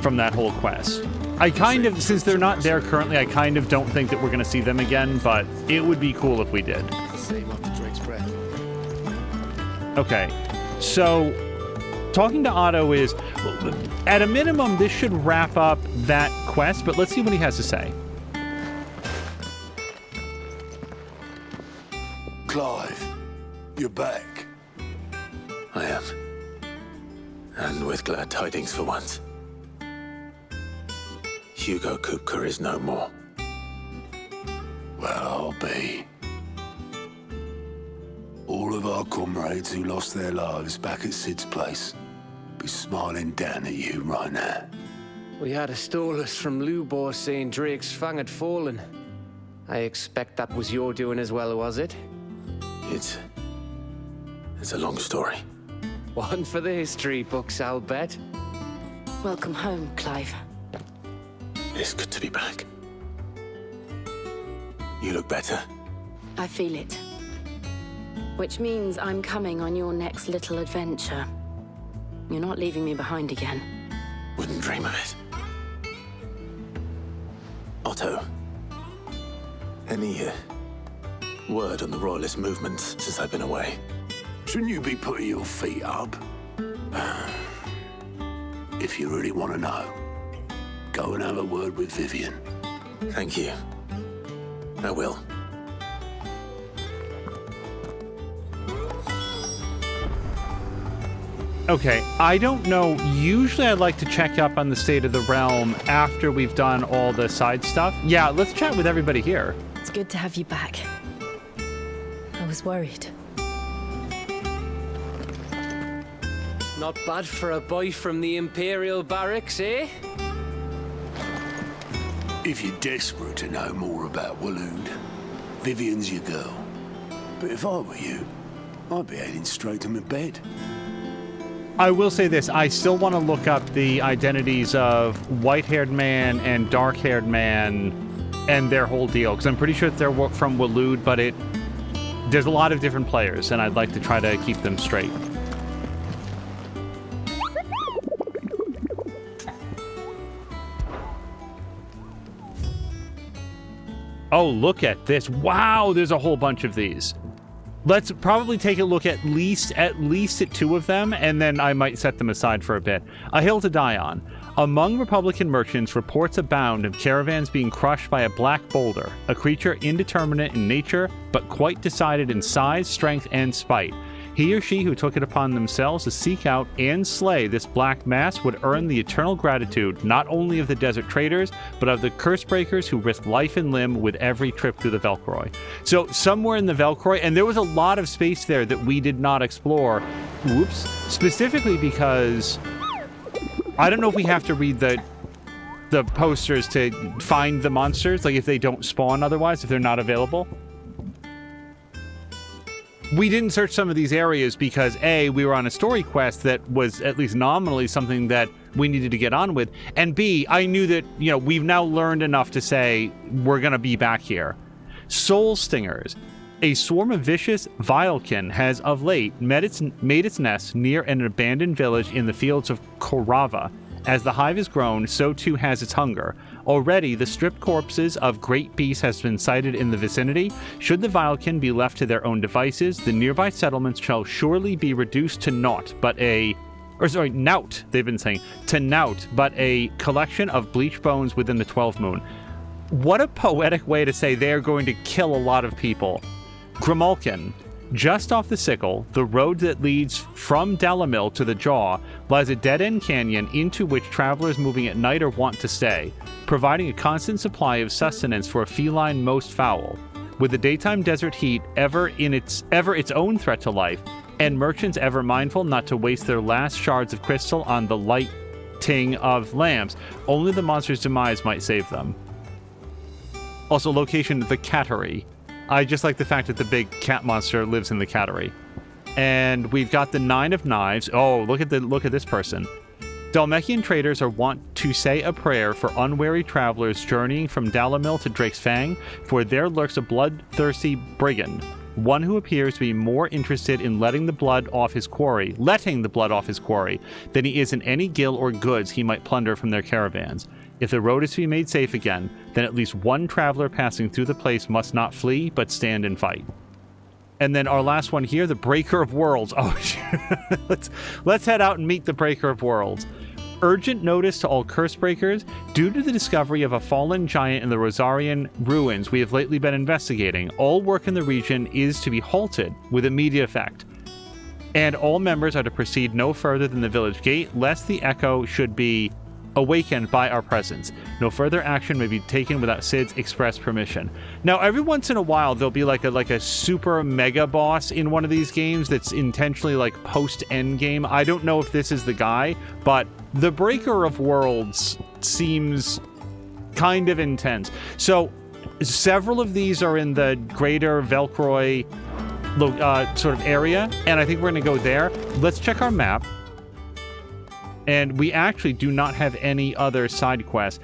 from that whole quest. I kind of, since they're not there currently, I kind of don't think that we're going to see them again, but it would be cool if we did. Okay, so talking to Otto is, at a minimum, this should wrap up that quest, but let's see what he has to say. Clive, you're back. I am. And with glad tidings for once. Hugo Kupka is no more. Well, I'll be. All of our comrades who lost their lives back at Sid's place be smiling down at you right now. We had a stolus from Lubor saying Drake's fang had fallen. I expect that was your doing as well, was it? It's a long story. One for the history books, I'll bet. Welcome home, Clive. It's good to be back. You look better. I feel it. Which means I'm coming on your next little adventure. You're not leaving me behind again. Wouldn't dream of it. Otto, any word on the Royalist movement since I've been away? Shouldn't you be putting your feet up? If you really want to know, go and have a word with Vivian. Thank you. I will. Okay, I don't know. Usually I like to check up on the state of the realm after we've done all the side stuff. Yeah, let's chat with everybody here. It's good to have you back. I was worried. Not bad for a boy from the Imperial Barracks, eh? If you're desperate to know more about Waloed, Vivian's your girl. But if I were you, I'd be heading straight to my bed. I will say this, I still want to look up the identities of white-haired man and dark-haired man and their whole deal, because I'm pretty sure they're from Waloed, but there's a lot of different players, and I'd like to try to keep them straight. Oh, look at this. Wow, there's a whole bunch of these. Let's probably take a look at least at two of them, and then I might set them aside for a bit. A hill to die on. Among Republican merchants, reports abound of caravans being crushed by a black boulder, a creature indeterminate in nature, but quite decided in size, strength, and spite. He or she who took it upon themselves to seek out and slay this black mass would earn the eternal gratitude not only of the desert traders, but of the curse breakers who risk life and limb with every trip through the Velcroy. So somewhere in the Velcroy, and there was a lot of space there that we did not explore, specifically because I don't know if we have to read the posters to find the monsters, like if they don't spawn otherwise, if they're not available. We didn't search some of these areas because, A, we were on a story quest that was at least nominally something that we needed to get on with. And B, I knew that, you know, we've now learned enough to say we're going to be back here. Soul Stingers. A swarm of vicious Vilekin has of late made its nest near an abandoned village in the fields of Korava. As the hive has grown, so too has its hunger. Already, the stripped corpses of great beasts has been sighted in the vicinity. Should the Vilekin be left to their own devices, the nearby settlements shall surely be reduced to naught, knout, they've been saying, to naught, but a collection of bleached bones within the 12 moon. What a poetic way to say they're going to kill a lot of people. Grimalkin. Just off the Sickle, the road that leads from Dalamil to the Jaw, lies a dead-end canyon into which travelers moving at night are wont to stay, providing a constant supply of sustenance for a feline most foul. With the daytime desert heat ever its own threat to life, and merchants ever mindful not to waste their last shards of crystal on the lighting of lamps, only the monster's demise might save them. Also, location, the Cattery. I just like the fact that the big cat monster lives in the Cattery. And we've got the 9 of Knives. Oh, look at this person. Dalmekian traders are wont to say a prayer for unwary travelers journeying from Dalamil to Drake's Fang, for there lurks a bloodthirsty brigand, one who appears to be more interested in letting the blood off his quarry, than he is in any gil or goods he might plunder from their caravans. If the road is to be made safe again, then at least one traveler passing through the place must not flee, but stand and fight. And then our last one here, the Breaker of Worlds. Oh, let's head out and meet the Breaker of Worlds. Urgent notice to all curse breakers. Due to the discovery of a fallen giant in the Rosarian ruins we have lately been investigating, all work in the region is to be halted with immediate effect. And all members are to proceed no further than the village gate, lest the echo should be awakened by our presence. No further action may be taken without Sid's express permission. Now, every once in a while, there'll be like a super mega boss in one of these games that's intentionally like post-end game. I don't know if this is the guy, but the Breaker of Worlds seems kind of intense. So, several of these are in the greater Velcroy sort of area, and I think we're going to go there. Let's check our map. And we actually do not have any other side quests.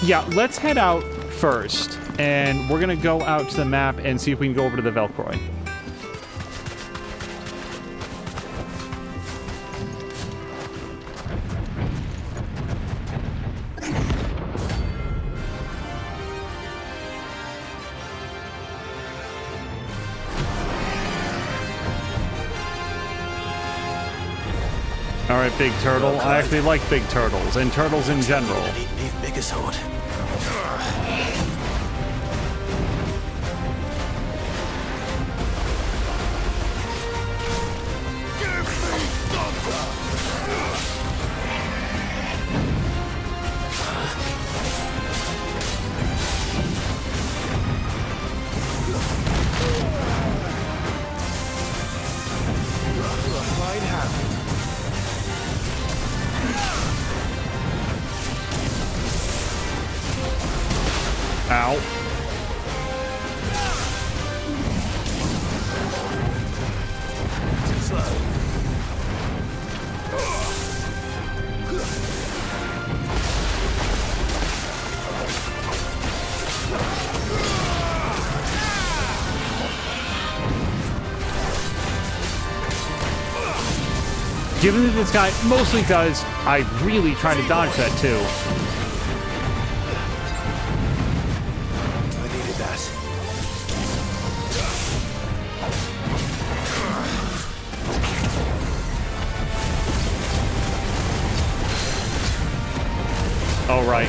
Yeah, let's head out first. And we're going to go out to the map and see if we can go over to the Velcroy. All right, big turtle. I actually like big turtles and turtles in general. Bigger sword. Ow. Given that this guy mostly does, I really try to dodge that too. Oh, right.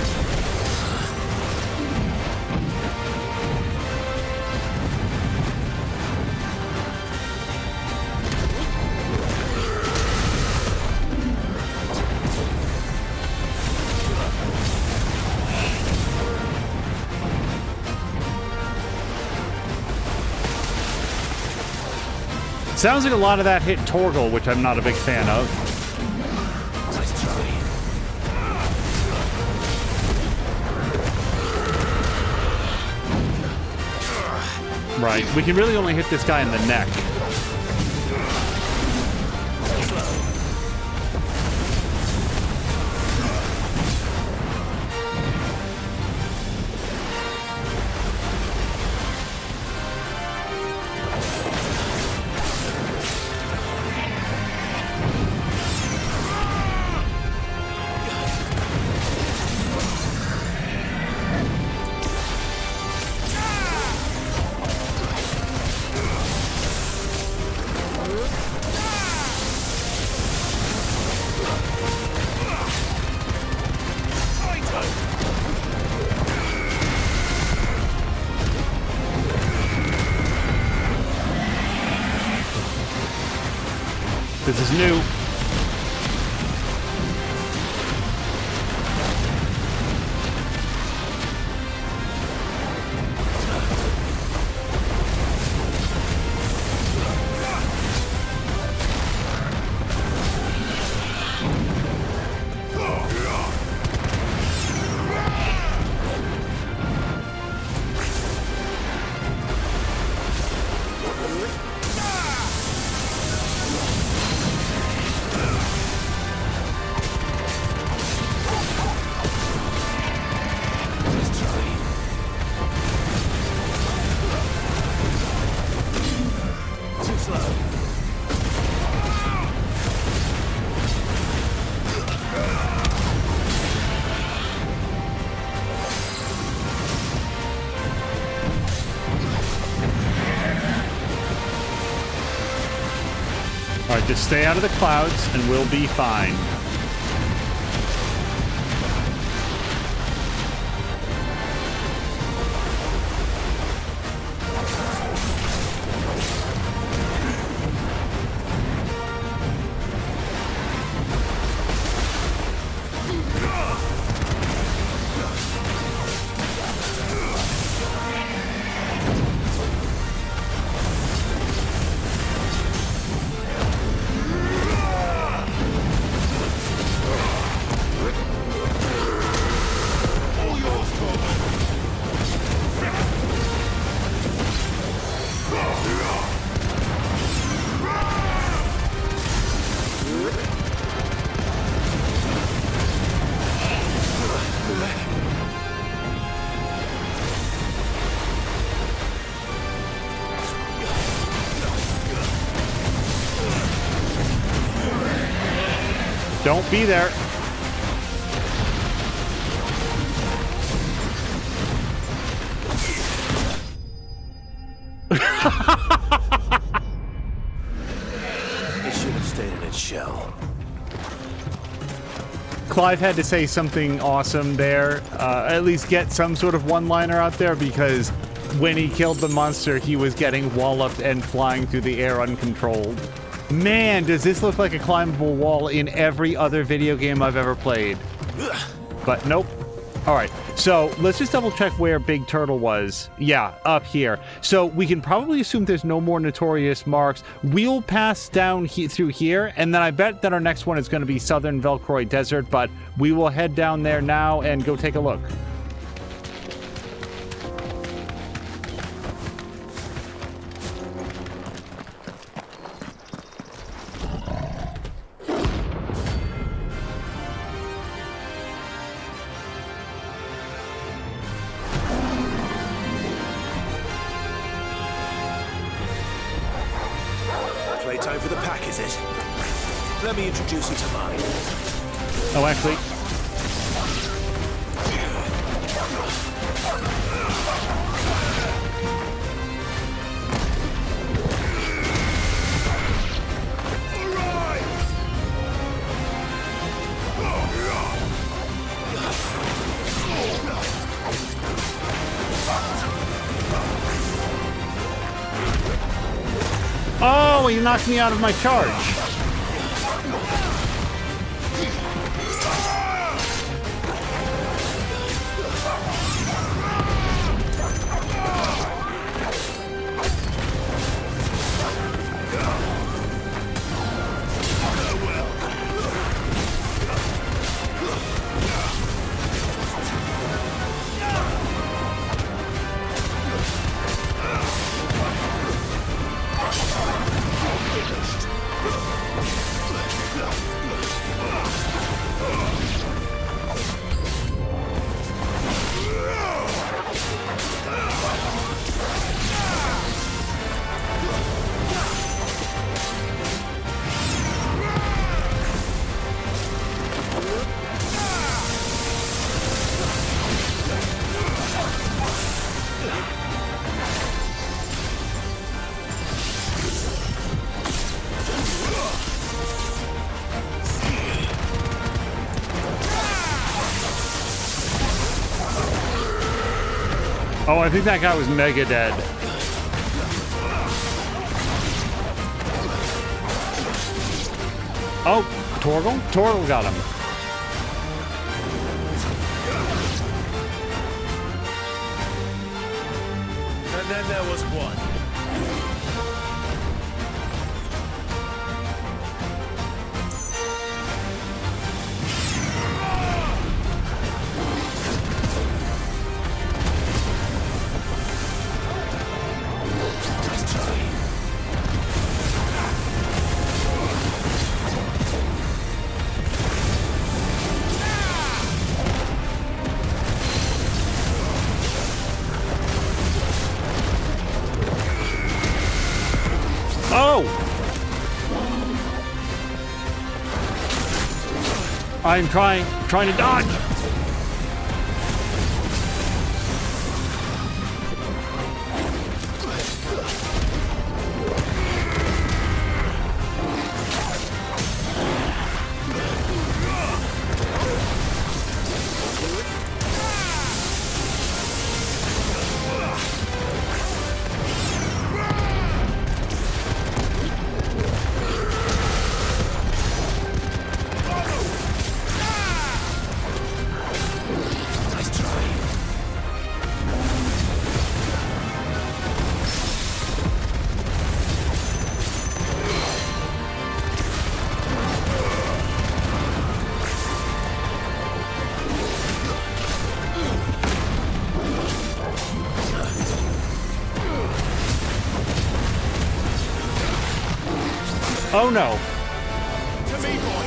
Sounds like a lot of that hit Torgal, which I'm not a big fan of. Right, we can really only hit this guy in the neck. This is new. Alright, just stay out of the clouds and we'll be fine. Don't be there. It should have stayed in its shell. Clive had to say something awesome there, at least get some sort of one-liner out there, because when he killed the monster, he was getting walloped and flying through the air uncontrolled. Man, does this look like a climbable wall in every other video game I've ever played. But nope. Alright, so let's just double check where Big Turtle was. Yeah, up here. So we can probably assume there's no more Notorious Marks. We'll pass down through here, and then I bet that our next one is going to be Southern Velcroy Desert, but we will head down there now and go take a look. Playtime for the pack, is it? Let me introduce you to mine. Oh, actually... Oh, he knocked me out of my charge. Oh, I think that guy was mega dead. Oh, Torgal? Torgal got him. And then there was one. I'm trying to dodge. Oh no. To me, boy.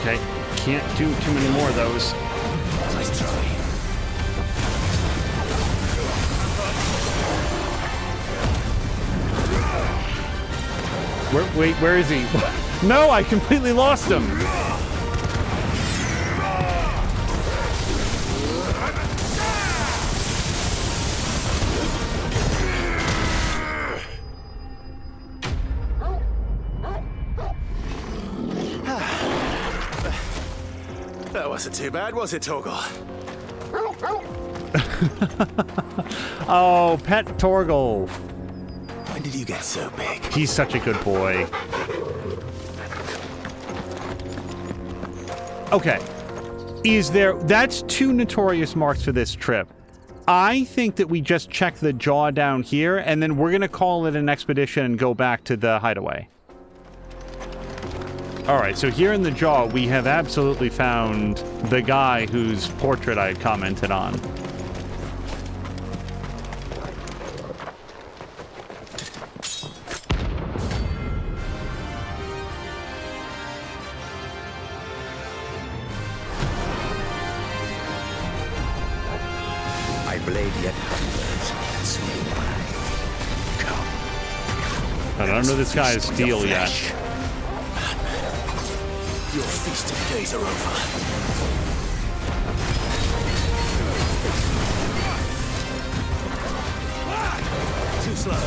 Okay, can't do too many more of those. Nice try. Where is he? No, I completely lost him. That wasn't too bad, was it, Torgal? Oh, pet Torgal. When did you get so big? He's such a good boy. Okay. That's 2 Notorious Marks for this trip. I think that we just check the jaw down here, and then we're going to call it an expedition and go back to the hideaway. Alright, so here in the jaw, we have absolutely found the guy whose portrait I had commented on. My blade yet hungers, and so do I. Come. I don't know this guy is steel yet. Your feasting days are over. Too slow.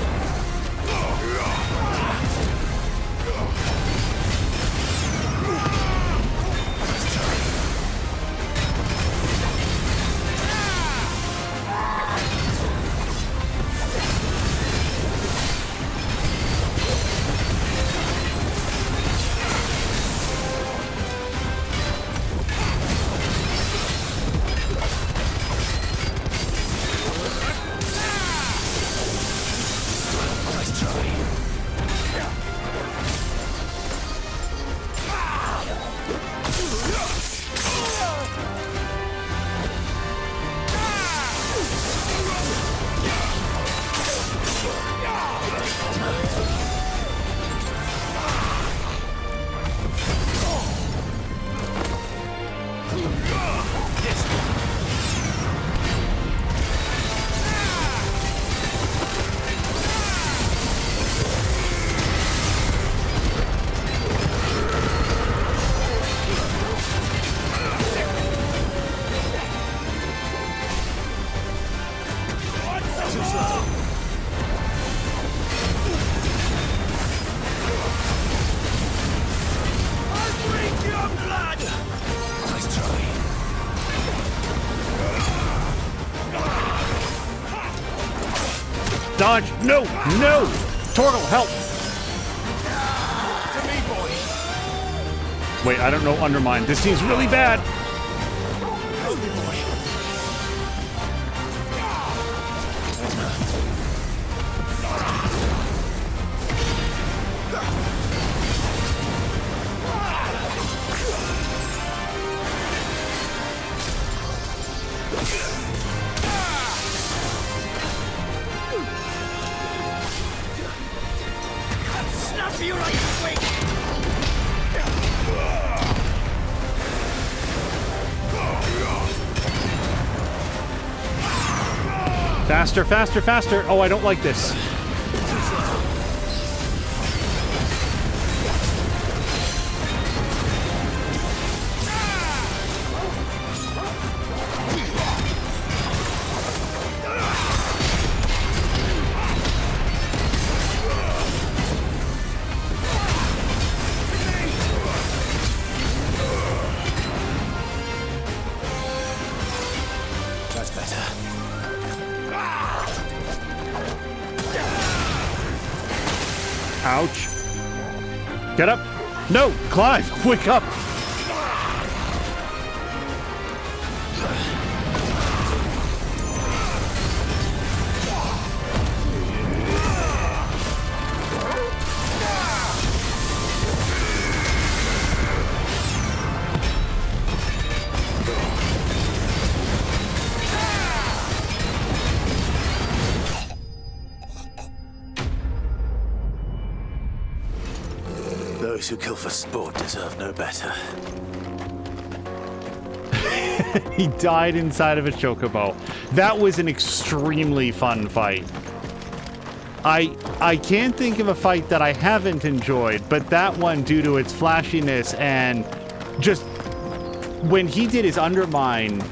Dodge! No! No! Torgal, help! To me, boy. Wait, I don't know Undermine. This seems really bad. Help me, boy. Snap you like a swing. Faster, faster, faster. Oh, I don't like this. That's better. Ouch. Get up. No, Clive, wake up. Those who kill for sport deserve no better. He died inside of a chocobo. That was an extremely fun fight. I can't think of a fight that I haven't enjoyed, but that one, due to its flashiness and just when he did his Undermine,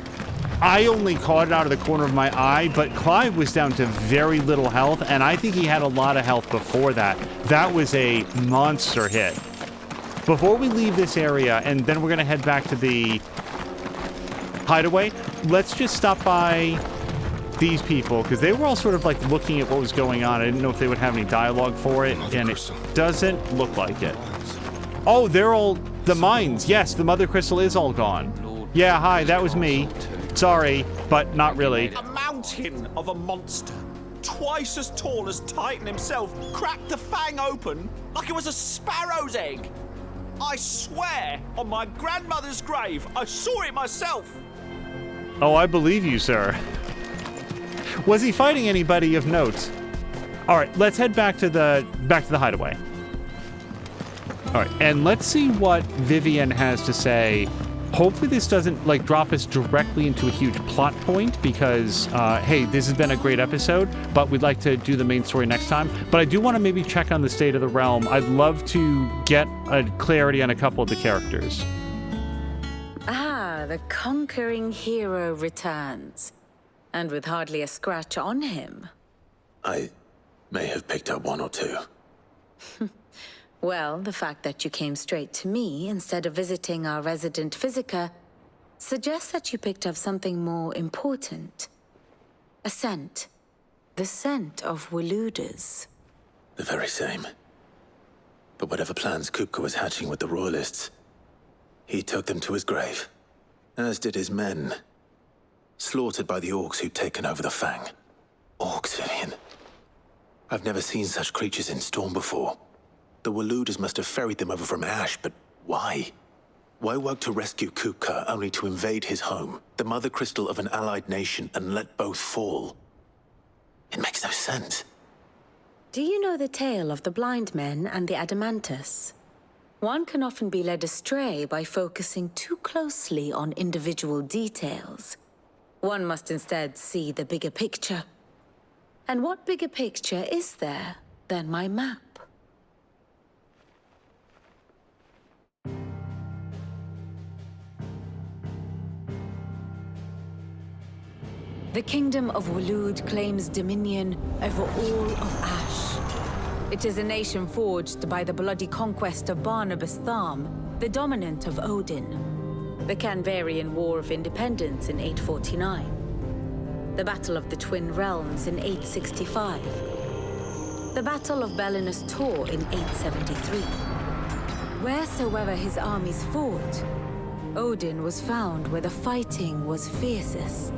I only caught it out of the corner of my eye, but Clive was down to very little health, and I think he had a lot of health before that. That was a monster hit. Before we leave this area, and then we're going to head back to the hideaway, let's just stop by these people, because they were all sort of like looking at what was going on. I didn't know if they would have any dialogue for it, and it doesn't look like it. Oh, they're all the mines. Yes, the Mother Crystal is all gone. Yeah, hi, that was me. Sorry, but not really. A mountain of a monster, twice as tall as Titan himself, cracked the fang open like it was a sparrow's egg. I swear, on my grandmother's grave, I saw it myself. Oh, I believe you, sir. Was he fighting anybody of note? All right, let's head back to the hideaway. All right, and let's see what Vivian has to say. Hopefully this doesn't like drop us directly into a huge plot point because, hey, this has been a great episode, but we'd like to do the main story next time. But I do want to maybe check on the state of the realm. I'd love to get a clarity on a couple of the characters. Ah, the conquering hero returns. And with hardly a scratch on him. I may have picked up one or two. Well, the fact that you came straight to me instead of visiting our resident Physica suggests that you picked up something more important. A scent. The scent of Waludas. The very same. But whatever plans Kupka was hatching with the Royalists, he took them to his grave. As did his men. Slaughtered by the orcs who'd taken over the Fang. Orcs, Vivian. I've never seen such creatures in Storm before. The Waludas must have ferried them over from Ash, but why? Why work to rescue Kupka only to invade his home, the mother crystal of an allied nation, and let both fall? It makes no sense. Do you know the tale of the blind men and the Adamantus? One can often be led astray by focusing too closely on individual details. One must instead see the bigger picture. And what bigger picture is there than my map? The Kingdom of Walud claims dominion over all of Ash. It is a nation forged by the bloody conquest of Barnabas Tharm, the dominant of Odin. The Canvarian War of Independence in 849. The Battle of the Twin Realms in 865. The Battle of Belinus Tor in 873. Wheresoever his armies fought, Odin was found where the fighting was fiercest.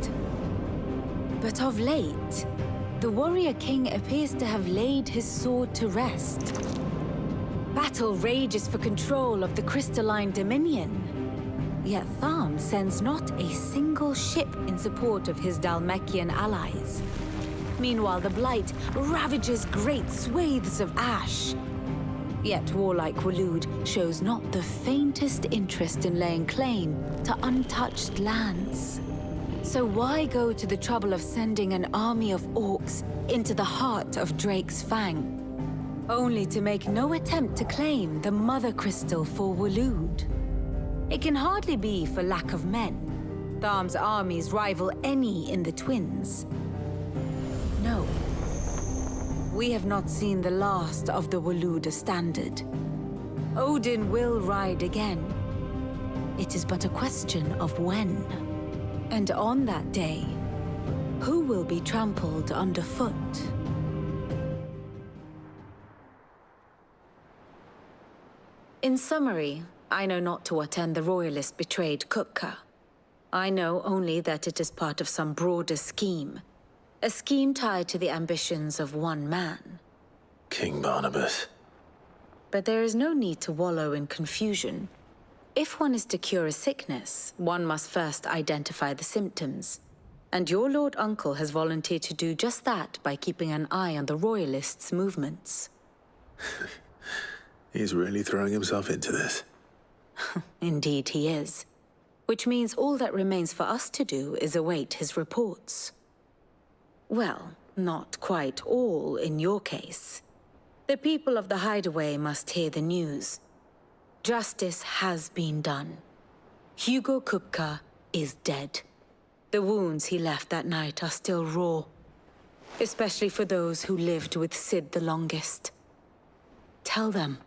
But of late, the warrior king appears to have laid his sword to rest. Battle rages for control of the crystalline dominion. Yet Tharm sends not a single ship in support of his Dhalmekian allies. Meanwhile, the Blight ravages great swathes of ash. Yet warlike Waloed shows not the faintest interest in laying claim to untouched lands. So why go to the trouble of sending an army of orcs into the heart of Drake's Fang, only to make no attempt to claim the Mother Crystal for Waloed? It can hardly be for lack of men. Tharm's armies rival any in the Twins. No. We have not seen the last of the Waloed standard. Odin will ride again. It is but a question of when. And on that day, who will be trampled underfoot? In summary, I know not to what end the Royalists betrayed Kupka. I know only that it is part of some broader scheme. A scheme tied to the ambitions of one man. King Barnabas. But there is no need to wallow in confusion. If one is to cure a sickness, one must first identify the symptoms. And your Lord Uncle has volunteered to do just that by keeping an eye on the Royalists' movements. He's really throwing himself into this. Indeed he is. Which means all that remains for us to do is await his reports. Well, not quite all in your case. The people of the Hideaway must hear the news. Justice has been done. Hugo Kupka is dead. The wounds he left that night are still raw, especially for those who lived with Sid the longest. Tell them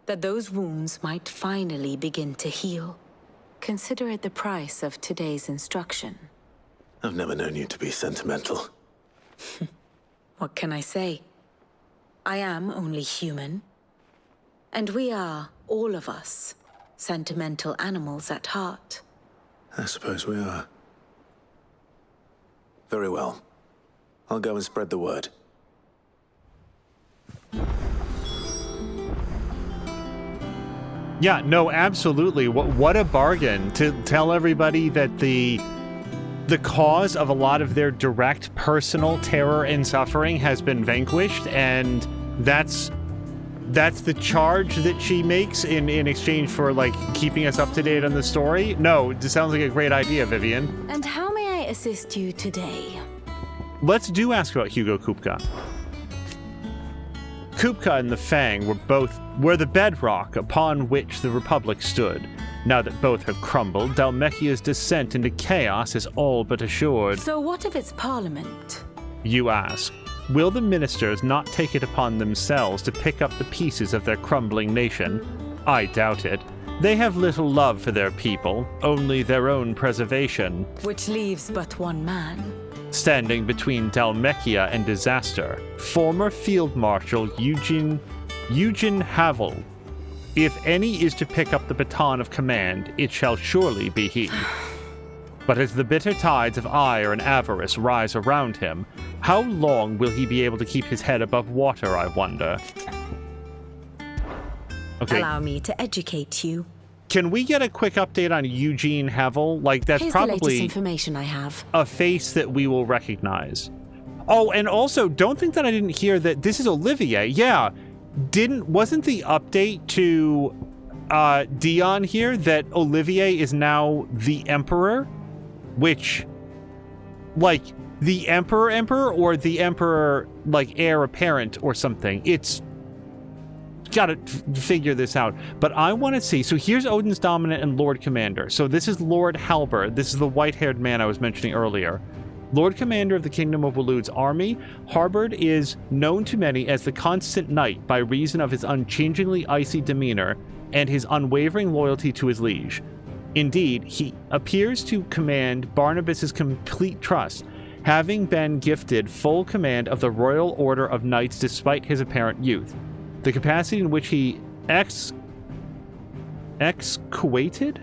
that those wounds might finally begin to heal. Consider it the price of today's instruction. I've never known you to be sentimental. What can I say? I am only human. And we are, all of us, sentimental animals at heart. I suppose we are. Very well. I'll go and spread the word. Yeah, no, absolutely. What a bargain to tell everybody that the cause of a lot of their direct personal terror and suffering has been vanquished, and that's the charge that she makes in exchange for, like, keeping us up to date on the story. No, it sounds like a great idea, Vivian. And how may I assist you today? Let's ask about Hugo Kupka. Kupka and the Fang were the bedrock upon which the Republic stood. Now that both have crumbled, Dhalmekia's descent into chaos is all but assured. So what of its parliament? You ask. Will the ministers not take it upon themselves to pick up the pieces of their crumbling nation? I doubt it. They have little love for their people, only their own preservation. Which leaves but one man. Standing between Dhalmekia and disaster, former Field Marshal Eugen Havel. If any is to pick up the baton of command, it shall surely be he. But as the bitter tides of ire and avarice rise around him, how long will he be able to keep his head above water, I wonder? Okay. Allow me to educate you. Can we get a quick update on Eugene Havel? Like, that's Here's probably the latest information I have. A face that we will recognize. Oh, and also, don't think that I didn't hear that this is Olivier. Yeah, wasn't the update to Dion here that Olivier is now the Emperor? Which, like, the Emperor or the Emperor, like, heir apparent or something? It's gotta figure this out. But I want to see. So here's Odin's Dominant and Lord Commander. So this is Lord Halberd. This is the white-haired man I was mentioning earlier. Lord Commander of the Kingdom of Waloed's army, Halberd is known to many as the Constant Knight by reason of his unchangingly icy demeanor and his unwavering loyalty to his liege. Indeed, he appears to command Barnabas's complete trust, having been gifted full command of the Royal Order of Knights despite his apparent youth. The capacity in which he evacuated?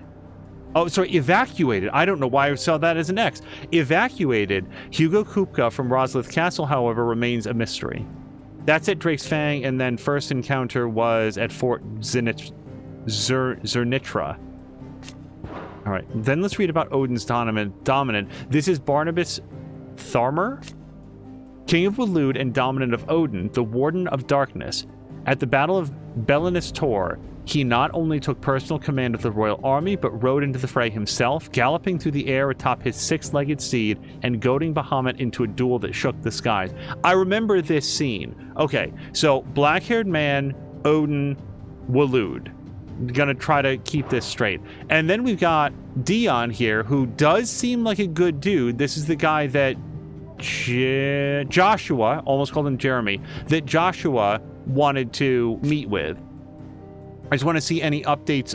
I don't know why I saw that as an X. Evacuated Hugo Kupka from Roslith Castle, however, remains a mystery. That's at Drake's Fang, and then first encounter was at Fort Zernitra. All right, then let's read about Odin's dominant. This is Barnabas Tharmer, King of Waloed and dominant of Odin, the Warden of Darkness. At the Battle of Belinus Tor, he not only took personal command of the royal army, but rode into the fray himself, galloping through the air atop his six-legged steed and goading Bahamut into a duel that shook the skies. I remember this scene. Okay, so black-haired man, Odin, Waloed. Gonna try to keep this straight. And then we've got Dion here, who does seem like a good dude. This is the guy that Joshua, almost called him Jeremy, that Joshua wanted to meet with. I just want to see any updates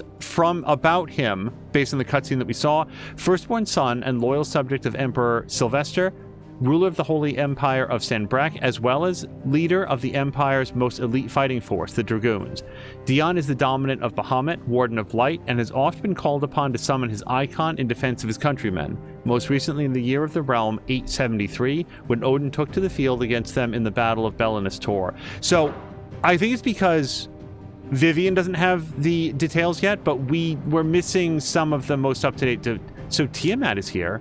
about him based on the cutscene that we saw. Firstborn son and loyal subject of Emperor Sylvester, ruler of the Holy Empire of Sanbreque, as well as leader of the Empire's most elite fighting force, the Dragoons. Dion is the dominant of Bahamut, Warden of Light, and has often been called upon to summon his Eikon in defense of his countrymen, most recently in the Year of the Realm 873, when Odin took to the field against them in the Battle of Belinus Tor. So, I think it's because Vivian doesn't have the details yet, but we're missing some of the most up-to-date. So Tiamat is here.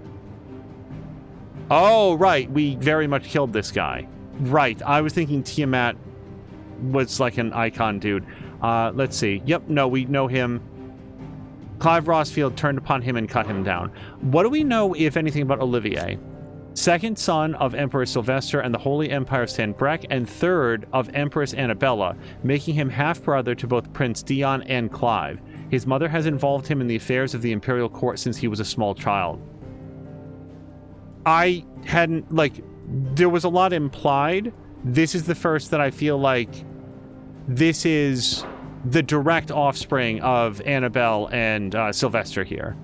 Oh, right. We very much killed this guy. Right. I was thinking Tiamat was like an Eikon dude. Let's see. Yep. No, we know him. Clive Rossfield turned upon him and cut him down. What do we know, if anything, about Olivier? Second son of Emperor Sylvester and the Holy Empire of Sanbreque, and third of Empress Annabella, making him half-brother to both Prince Dion and Clive. His mother has involved him in the affairs of the imperial court since he was a small child. I hadn't, there was a lot implied. This is the first that I feel like this is the direct offspring of Annabelle and Sylvester here.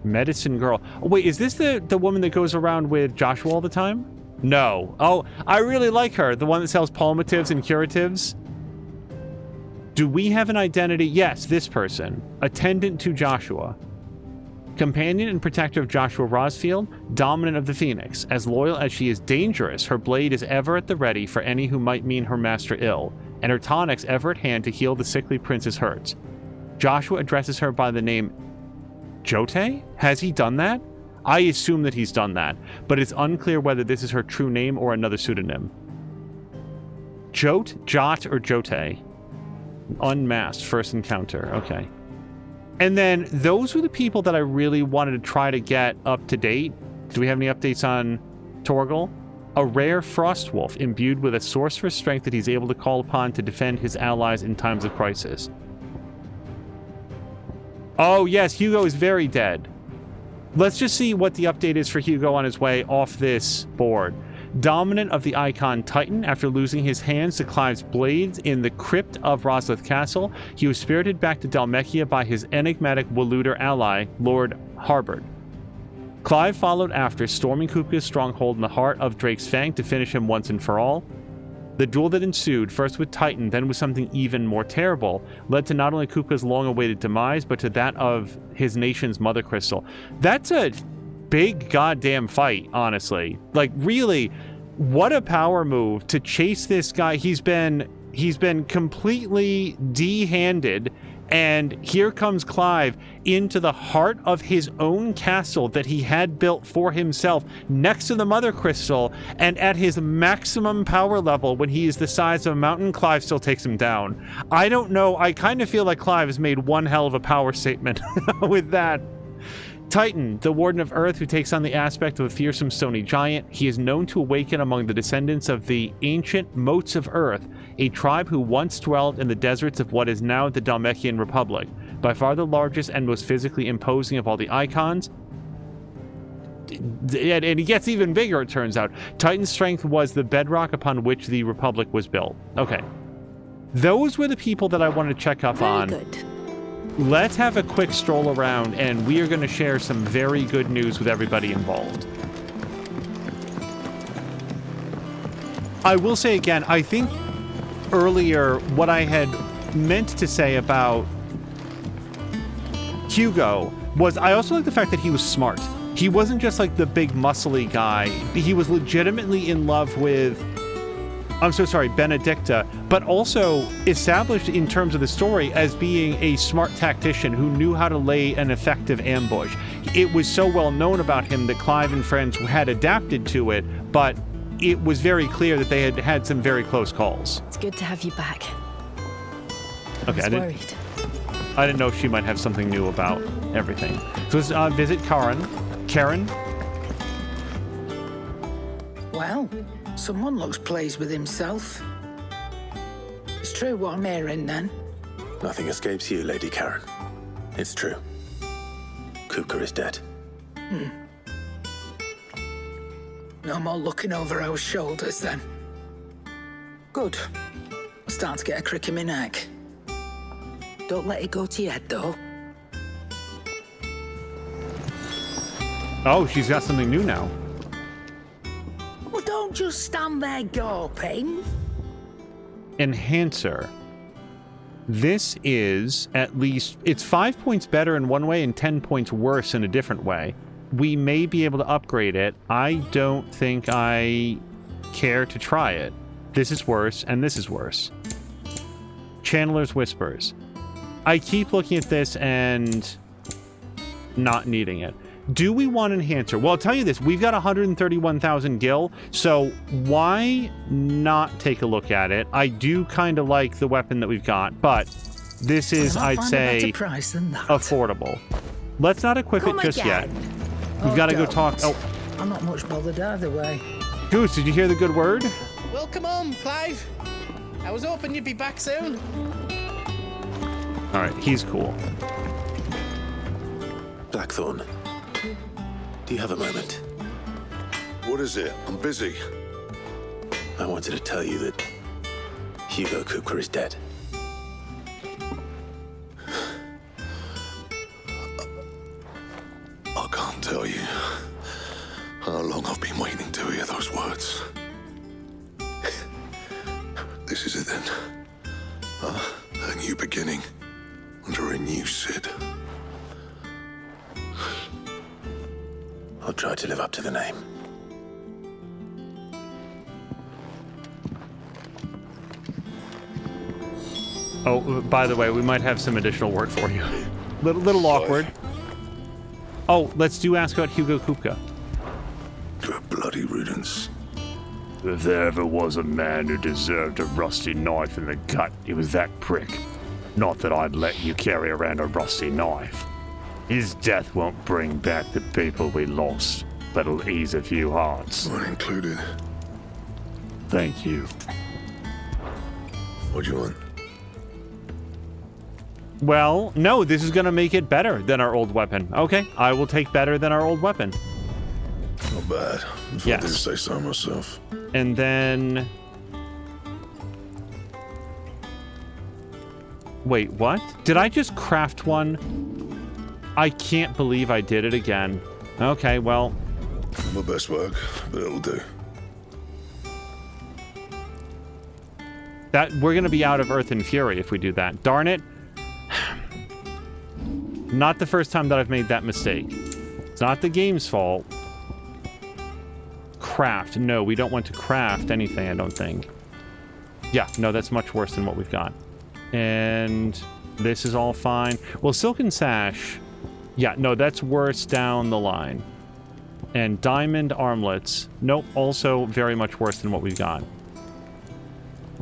Medicine girl. Oh, wait, is this the woman that goes around with Joshua all the time? No. Oh, I really like her. The one that sells palliatives and curatives. Do we have an identity? Yes, this person. Attendant to Joshua. Companion and protector of Joshua Rosfield, dominant of the Phoenix. As loyal as she is dangerous, her blade is ever at the ready for any who might mean her master ill, and her tonics ever at hand to heal the sickly prince's hurts. Joshua addresses her by the name Jote? Has he done that? I assume that he's done that, but it's unclear whether this is her true name or another pseudonym. Jot, or Jote? Unmasked, first encounter. Okay. And then those were the people that I really wanted to try to get up to date. Do we have any updates on Torgal? A rare frost wolf imbued with a sorcerer's strength that he's able to call upon to defend his allies in times of crisis. Oh, yes, Hugo is very dead. Let's just see what the update is for Hugo on his way off this board. Dominant of the Eikon Titan, after losing his hands to Clive's blades in the crypt of Roslith Castle, he was spirited back to Dhalmekia by his enigmatic Walooder ally, Lord Harbord. Clive followed after, storming Kupka's stronghold in the heart of Drake's Fang to finish him once and for all. The duel that ensued, first with Titan, then with something even more terrible, led to not only Kupka's long-awaited demise, but to that of his nation's Mother Crystal. That's a big goddamn fight, honestly. Like, really, what a power move to chase this guy. He's been completely de-handed, and here comes Clive into the heart of his own castle that he had built for himself next to the Mother Crystal, and at his maximum power level, when he is the size of a mountain, Clive still takes him down. I don't know, I kind of feel like Clive has made one hell of a power statement with that. Titan, the Warden of Earth, who takes on the aspect of a fearsome stony giant. He is known to awaken among the descendants of the ancient Motes of Earth, a tribe who once dwelled in the deserts of what is now the Dhalmekian Republic. By far the largest and most physically imposing of all the Eikons. And he gets even bigger, it turns out. Titan's strength was the bedrock upon which the Republic was built. Okay. Those were the people that I wanted to check up on. Very good. Let's have a quick stroll around, and we are going to share some very good news with everybody involved. I will say again, I think earlier what I had meant to say about Hugo was I also like the fact that he was smart. He wasn't just like the big muscly guy. He was legitimately in love with, I'm so sorry, Benedicta, but also established in terms of the story as being a smart tactician who knew how to lay an effective ambush. It was so well known about him that Clive and friends had adapted to it, but it was very clear that they had had some very close calls. It's good to have you back. Okay, I was worried. I didn't know if she might have something new about everything. So let's visit Karen. Karen? Well, someone looks pleased with himself. It's true what I'm hearing, then. Nothing escapes you, Lady Karen. It's true. Kupka is dead. No more looking over our shoulders, then. Good. I'm starting to get a crick in my neck. Don't let it go to your head, though. Oh, she's got something new now. Well, don't just stand there gawping. Enhancer. This is at least, it's 5 points better in one way and 10 points worse in a different way. We may be able to upgrade it. I don't think I care to try it. This is worse, and this is worse. Channeler's Whispers. I keep looking at this and not needing it. Do we want Enhancer? Well, I'll tell you this. We've got 131,000 gil, so why not take a look at it? I do kind of like the weapon that we've got, but this is, I'd say, affordable. Let's not equip it just yet. We've got to go talk. Oh, I'm not much bothered either way. Goose, did you hear the good word? Welcome home, Clive. I was hoping you'd be back soon. All right, he's cool. Blackthorn, do you have a moment? What is it? I'm busy. I wanted to tell you that Hugo Kupka is dead. I can't tell you how long I've been waiting to hear those words. This is it then. A new beginning under a new Sid. I'll try to live up to the name. Oh, by the way, we might have some additional work for you. Little awkward. Oh, let's do ask about Hugo Kupka. Good bloody riddance. If there ever was a man who deserved a rusty knife in the gut, it was that prick. Not that I'd let you carry around a rusty knife. His death won't bring back the people we lost, but it'll ease a few hearts. Mine included. Thank you. What do you want? Well, no, this is going to make it better than our old weapon. Okay, I will take better than our old weapon. Not bad, if I do say so myself. And then... Wait, what? Did I just craft one? I can't believe I did it again. Okay, well... My best work, but it'll do. That we're going to be out of Earth and Fury if we do that. Darn it. Not the first time that I've made that mistake. It's not the game's fault. Craft. No, we don't want to craft anything, I don't think. Yeah, no, that's much worse than what we've got. And this is all fine. Well, Silken Sash... Yeah, no, that's worse down the line. And Diamond Armlets. Nope, also very much worse than what we've got.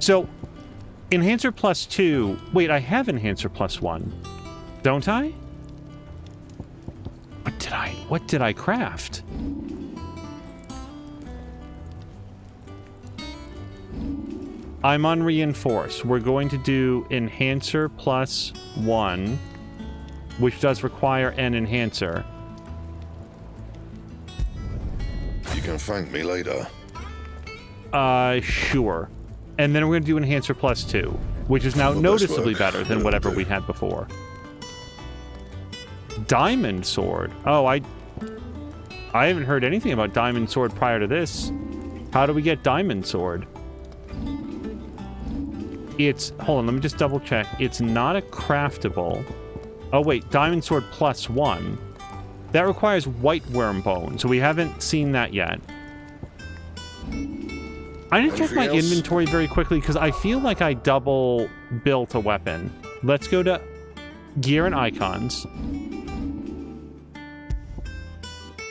So, Enhancer plus 2... Wait, I have Enhancer plus 1. Don't I? What did I craft? I'm on Reinforce. We're going to do Enhancer plus 1, which does require an Enhancer. You can thank me later. Sure. And then we're going to do Enhancer plus 2, which is now noticeably better than whatever we had before. Diamond Sword. Oh, I haven't heard anything about Diamond Sword prior to this. How do we get Diamond Sword? It's, hold on, let me just double check. It's not a craftable. Oh wait, diamond sword +1. That requires white worm bone, so we haven't seen that yet. I need to check my inventory very quickly because I feel like I double built a weapon. Let's go to gear and icons.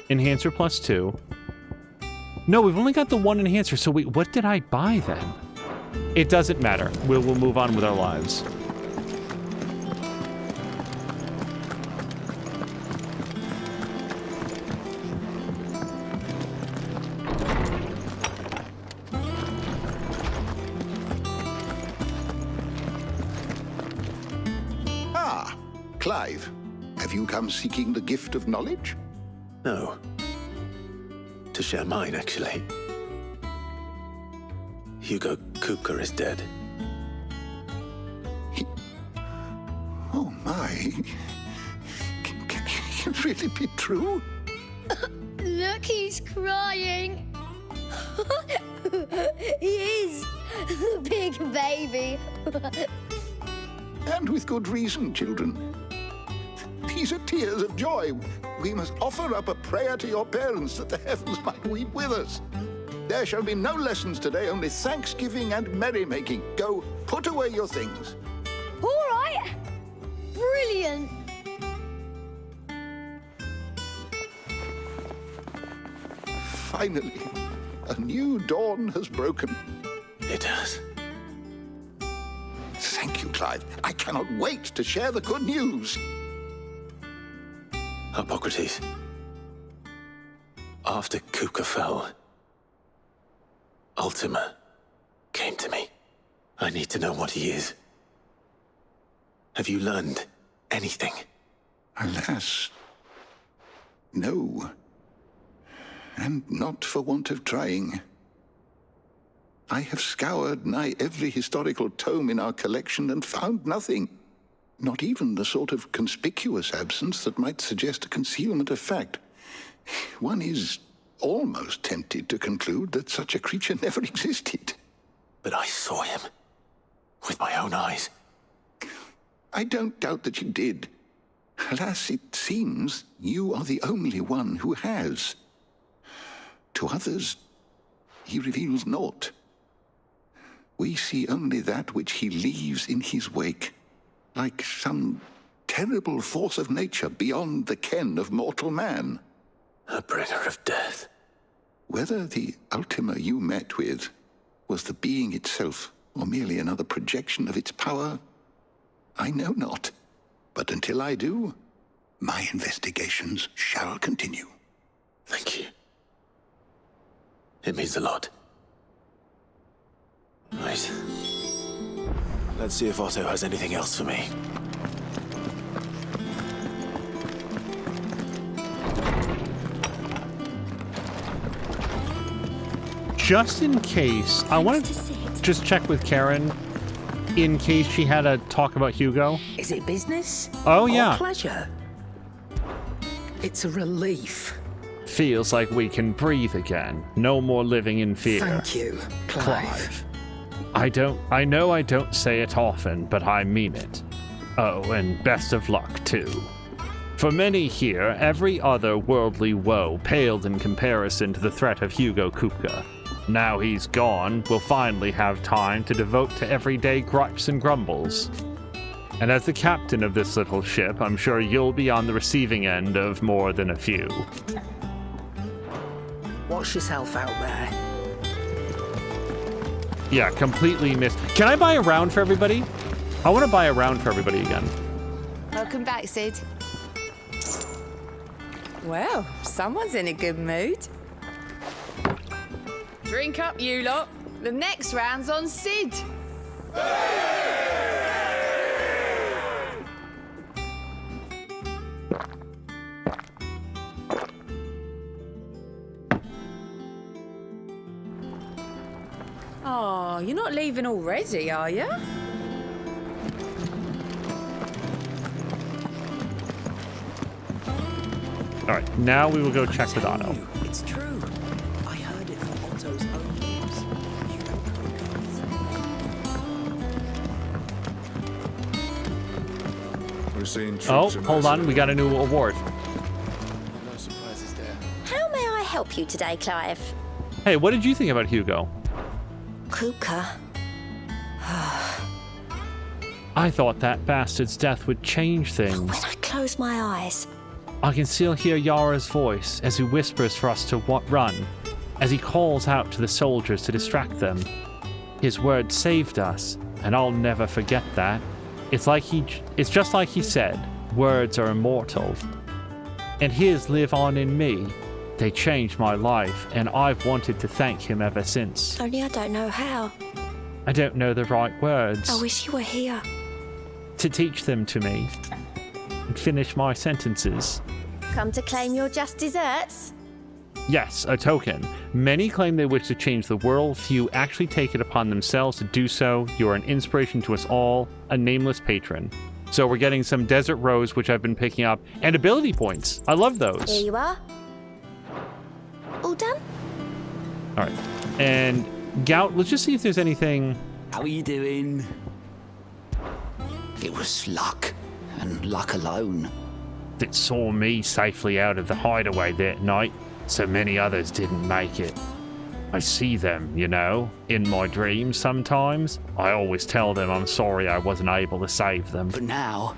Enhancer +2. No, we've only got the one enhancer, so wait, what did I buy then? It doesn't matter. We'll move on with our lives. Ah, Clive, have you come seeking the gift of knowledge? No. To share mine, actually. Hugo Kupka is dead. Oh my. Can it really be true? Look, he's crying. He is. The big baby. And with good reason, children. These are tears of joy. We must offer up a prayer to your parents that the heavens might weep with us. There shall be no lessons today, only thanksgiving and merrymaking. Go, put away your things. All right. Brilliant. Finally, a new dawn has broken. It has. Thank you, Clive. I cannot wait to share the good news. Hippocrates. After Kupka fell, Ultima came to me. I need to know what he is. Have you learned anything? Alas, no. And not for want of trying. I have scoured nigh every historical tome in our collection and found nothing. Not even the sort of conspicuous absence that might suggest a concealment of fact. One is almost tempted to conclude that such a creature never existed. But I saw him. With my own eyes. I don't doubt that you did. Alas, it seems you are the only one who has. To others, he reveals naught. We see only that which he leaves in his wake, like some terrible force of nature beyond the ken of mortal man. A bringer of death. Whether the Ultima you met with was the being itself, or merely another projection of its power, I know not. But until I do, my investigations shall continue. Thank you. It means a lot. Right. Let's see if Otto has anything else for me. Just in case, I want to just check with Karen in case she had a talk about Hugo. Is it business? Oh, yeah. Or pleasure? It's a relief. Feels like we can breathe again. No more living in fear. Thank you, Clive. I know I don't say it often, but I mean it. Oh, and best of luck, too. For many here, every other worldly woe paled in comparison to the threat of Hugo Kupka. Now he's gone, we'll finally have time to devote to everyday gripes and grumbles. And as the captain of this little ship, I'm sure you'll be on the receiving end of more than a few. Watch yourself out there. Yeah, completely missed. Can I buy a round for everybody? I want to buy a round for everybody again. Welcome back, Sid. Well, someone's in a good mood. Drink up, you lot. The next round's on Sid. Oh, you're not leaving already, are you? All right, now we will go check with Otto. It's true. I heard it from Otto's own lips. seen troops Oh, in hold on. We got a new award. No surprises there. How may I help you today, Clive? Hey, what did you think about Hugo? Kupka. I thought that bastard's death would change things. When I close my eyes, I can still hear Yara's voice as he whispers for us to run, as he calls out to the soldiers to distract them. His words saved us, and I'll never forget that. It's just like he said, words are immortal. And his live on in me. They changed my life, and I've wanted to thank him ever since. only I don't know how. I don't know the right words. I wish you were here. To teach them to me and finish my sentences. Come to claim your just desserts? Yes, a token. Many claim they wish to change the world. Few actually take it upon themselves to do so. You are an inspiration to us all, a nameless patron. So we're getting some Desert Rose, which I've been picking up, and ability points. I love those. Here you are. All done? All right. And Gout, let's just see if there's anything... How are you doing? It was luck, and luck alone. That saw me safely out of the hideaway that night, so many others didn't make it. I see them, you know, in my dreams sometimes. I always tell them I'm sorry I wasn't able to save them. But now...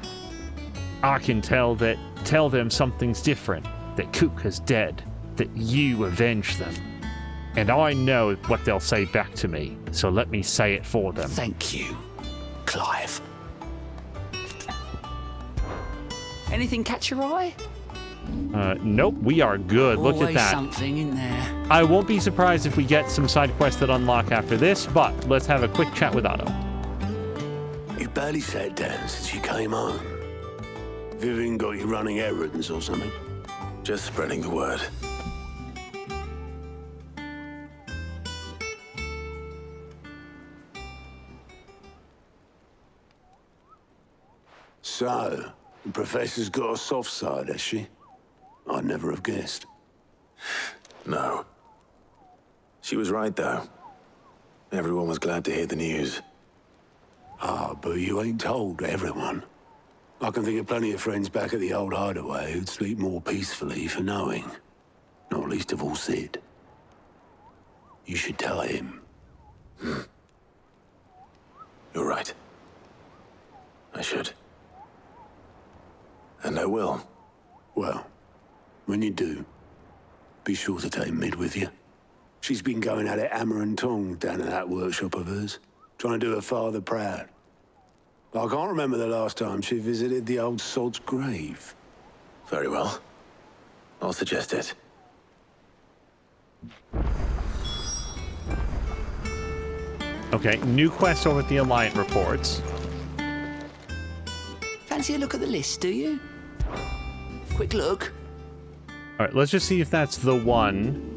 I can tell them something's different, that Kupka's dead, that you avenged them. And I know what they'll say back to me, so let me say it for them. Thank you, Clive. Anything catch your eye? Nope, we are good. Look at that. Something in there. I won't be surprised if we get some side quests that unlock after this, but let's have a quick chat with Otto. You barely sat down since you came home. Vivian got you running errands or something? Just spreading the word. So, the Professor's got a soft side, has she? I'd never have guessed. No. She was right, though. Everyone was glad to hear the news. Ah, but you ain't told everyone. I can think of plenty of friends back at the old hideaway who'd sleep more peacefully for knowing. Not least of all Sid. You should tell him. You're right. I should. And I will. Well, when you do, be sure to take Mid with you. She's been going at it hammer and tong down in that workshop of hers, trying to do her father proud. I can't remember the last time she visited the old sod's grave. Very well. I'll suggest it. Okay, new quest over at the Alliant reports. Fancy a look at the list, do you? Quick look. All right, let's just see if that's the one.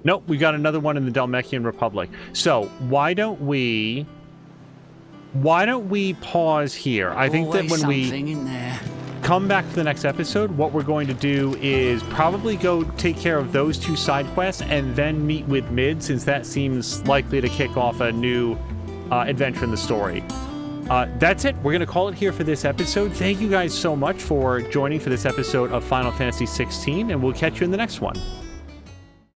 Nope, we got another one in the Dalmekian Republic. So why don't we pause here? I think that when we come back to the next episode, what we're going to do is probably go take care of those two side quests and then meet with Mid, since that seems likely to kick off a new adventure in the story. That's it. We're going to call it here for this episode. Thank you guys so much for joining for this episode of Final Fantasy XVI, and we'll catch you in the next one.